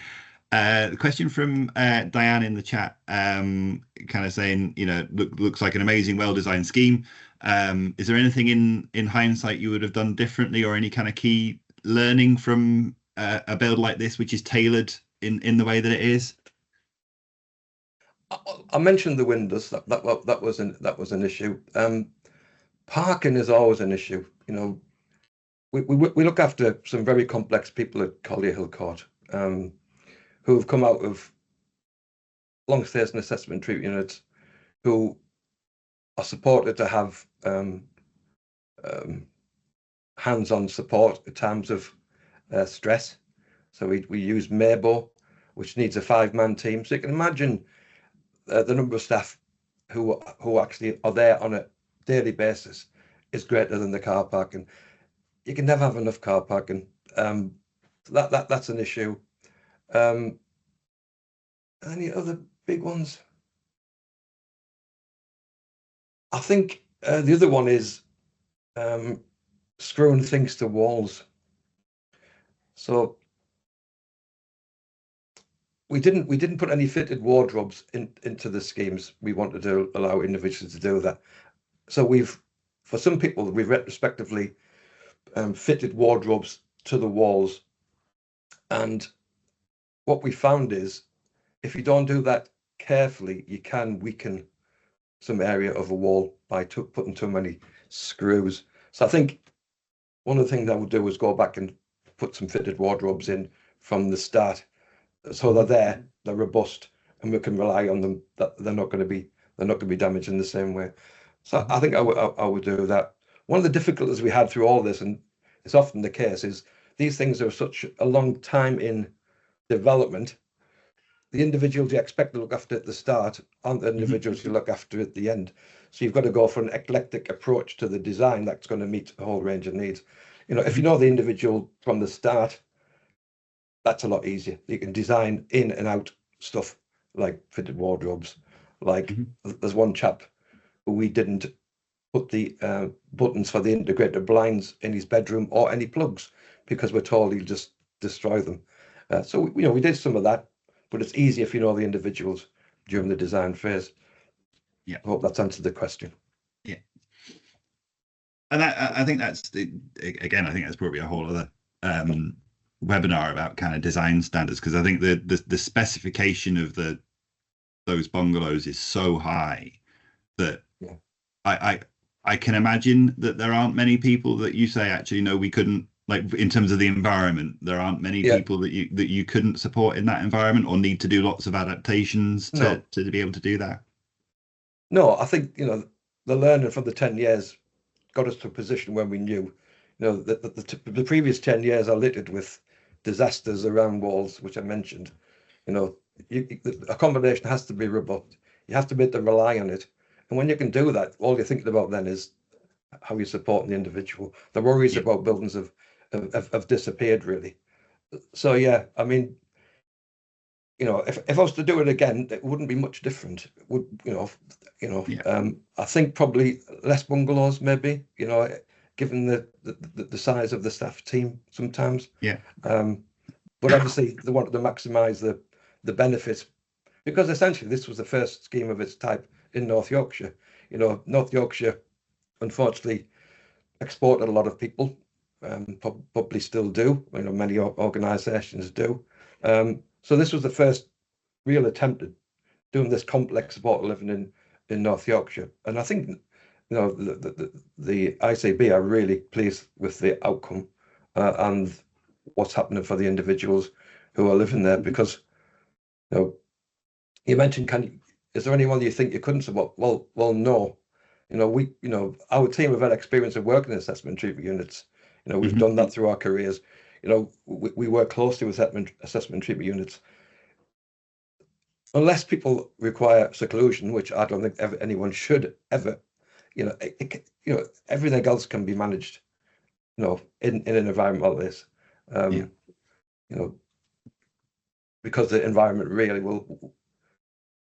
The question from Diane in the chat, kind of saying, you know, looks like an amazing, well-designed scheme. Is there anything in hindsight you would have done differently, or any kind of key learning from a build like this, which is tailored in the way that it is? I mentioned the windows. That was an issue. Parking is always an issue. You know, we look after some very complex people at Collier Hill Court, who have come out of long stays and assessment treatment units, who are supported to have hands-on support at times of stress. So we use Mabo, which needs a 5-man team. So you can imagine the number of staff who actually are there on a daily basis is greater than the car parking. You can never have enough car parking. So that's an issue. Any other big ones? I think the other one is screwing things to walls. So we didn't put any fitted wardrobes into the schemes. We wanted to allow individuals to do that. So for some people, we've retrospectively fitted wardrobes to the walls. And what we found is, if you don't do that carefully, you can weaken some area of a wall by putting too many screws. So I think one of the things I would do is go back and put some fitted wardrobes in from the start, so they're robust, and we can rely on them, that they're not going to be damaged in the same way. So I think I would do that. One of the difficulties we had through all this, and it's often the case, is these things are such a long time in development. The individuals you expect to look after at the start aren't the individuals you look after at the end. So you've got to go for an eclectic approach to the design that's going to meet a whole range of needs. If you know the individual from the start, that's a lot easier. You can design in and out stuff like fitted wardrobes. Like there's one chap who we didn't put the buttons for the integrated blinds in his bedroom or any plugs because we're told he'll just destroy them. So we did some of that, but it's easier if you know the individuals during the design phase. Yeah, I hope that's answered the question. Yeah, and I think that's again, I think that's probably a whole other webinar about kind of design standards, because I think the specification of those bungalows is so high that I can imagine that there aren't many people that you say, actually, no, we couldn't, like in terms of the environment, there aren't many people that you couldn't support in that environment or need to do lots of adaptations to be able to do that. No, I think, the learning from the 10 years got us to a position where we knew, that the previous 10 years are littered with disasters around walls, which I mentioned. A combination has to be robust. You have to be able to rely on it. And when you can do that, all you're thinking about then is how you're supporting the individual. The worries about buildings have disappeared, really. So, yeah, I mean, if I was to do it again, it wouldn't be much different. It would, I think probably less bungalows, maybe, given the size of the staff team sometimes. Yeah. But obviously they wanted to maximise the benefits, because essentially this was the first scheme of its type in North Yorkshire. North Yorkshire, unfortunately, exported a lot of people, probably still do. Many organisations do. So this was the first real attempt at doing this complex supported living in North Yorkshire, and I think the ICB are really pleased with the outcome and what's happening for the individuals who are living there. Because you mentioned, is there anyone you think you couldn't support? Well, no. Our team have had experience of working in assessment treatment units. We've done that through our careers. We work closely with assessment treatment units. Unless people require seclusion, which I don't think anyone should ever, everything else can be managed, in an environment like this. Because the environment really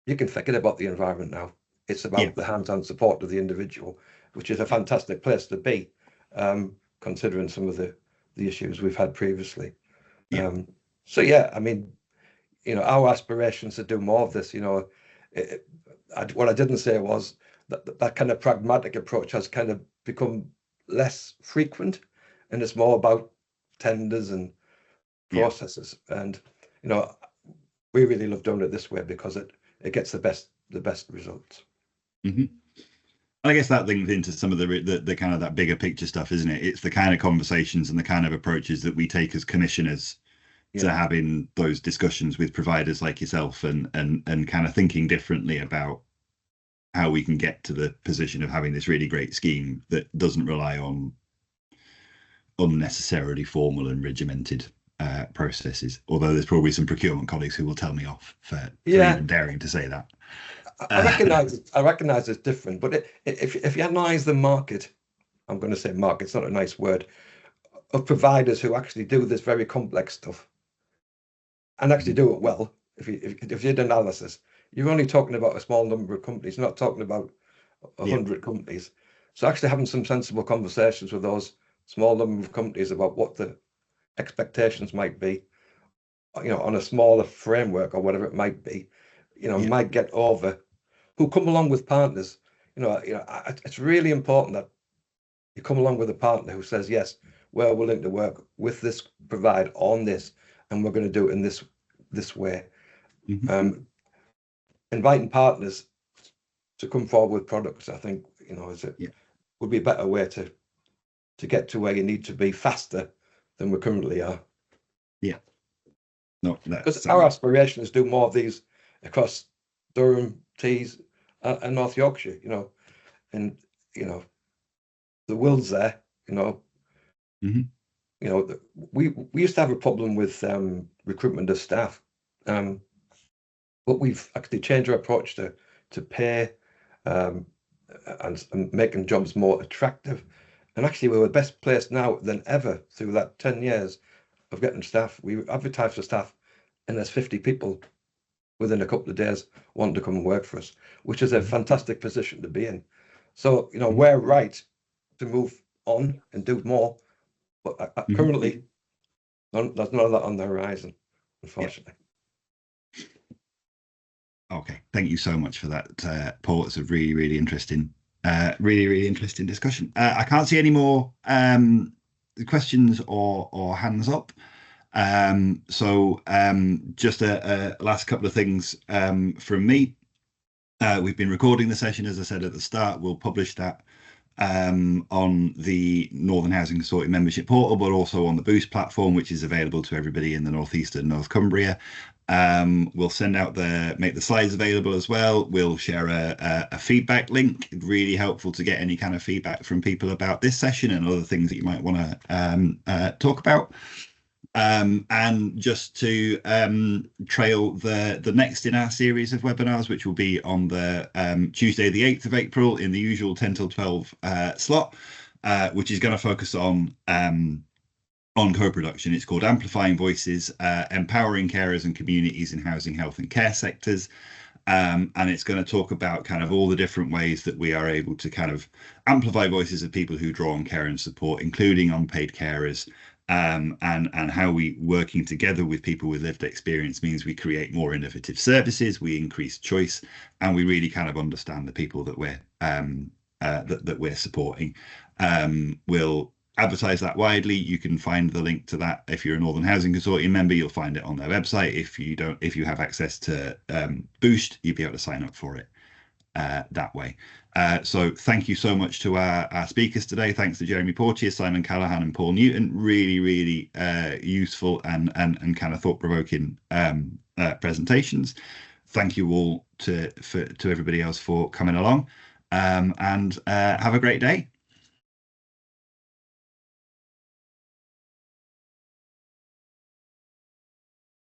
you can forget about the environment now. It's about the hands-on support of the individual, which is a fantastic place to be, considering some of the issues we've had previously. So yeah, I mean, our aspirations to do more of this. What I didn't say was that kind of pragmatic approach has kind of become less frequent, and it's more about tenders and processes. And we really love doing it this way because it gets the best results. I guess that links into some of the kind of that bigger picture stuff, isn't it? It's the kind of conversations and the kind of approaches that we take as commissioners to having those discussions with providers like yourself, and kind of thinking differently about how we can get to the position of having this really great scheme that doesn't rely on unnecessarily formal and regimented processes. Although there's probably some procurement colleagues who will tell me off for even daring to say that. I recognise it's different, but if you analyse the market, I'm going to say market, it's not a nice word, of providers who actually do this very complex stuff and actually do it well. If you did analysis, you're only talking about a small number of companies, not talking about 100 companies. So actually having some sensible conversations with those small number of companies about what the expectations might be, on a smaller framework or whatever it might be, might get over, who come along with partners. It's really important that you come along with a partner who says, yes, we're willing to work with this provider on this, and we're going to do it in this way. Inviting partners to come forward with products, I think, would be a better way to get to where you need to be faster than we currently are. No, because our aspiration is to do more of these across Durham, Tees, and North Yorkshire. And the will's there. We used to have a problem with recruitment of staff, but we've actually changed our approach to pay, and making jobs more attractive. And actually, we're best placed now than ever through that 10 years of getting staff. We advertise for staff, and there's 50 people within a couple of days wanting to come and work for us, which is a fantastic position to be in. So, you know, we're right to move on and do more, but currently, there's none of that on the horizon, unfortunately. Okay, thank you so much for that, Paul. It's a really, really interesting, really interesting discussion. I can't see any more questions or hands up. So just a last couple of things from me. We've been recording the session, as I said at the start. We'll publish that on the Northern Housing Consortium membership portal, but also on the Boost platform, which is available to everybody in the North East and North Cumbria. We'll send out make the slides available as well. We'll share a feedback link. Really helpful to get any kind of feedback from people about this session and other things that you might want to talk about. And just to trail the next in our series of webinars, which will be on the Tuesday, the 8th of April in the usual 10 till 12 slot, which is going to focus on co-production. It's called Amplifying Voices, Empowering Carers and Communities in Housing, Health and Care Sectors. And it's going to talk about kind of all the different ways that we are able to kind of amplify voices of people who draw on care and support, including unpaid carers, and how we working together with people with lived experience means we create more innovative services, we increase choice, and we really kind of understand the people that we're that we're supporting. We'll advertise that widely. You can find the link to that if you're a Northern Housing Consortium member. You'll find it on their website. If you have access to Boost, you'll be able to sign up for it that way. So thank you so much to our speakers today. Thanks to Jeremy Porteous, Simon Callahan and Paul Newton. Really useful and kind of thought-provoking presentations. Thank you all to everybody else for coming along, and have a great day.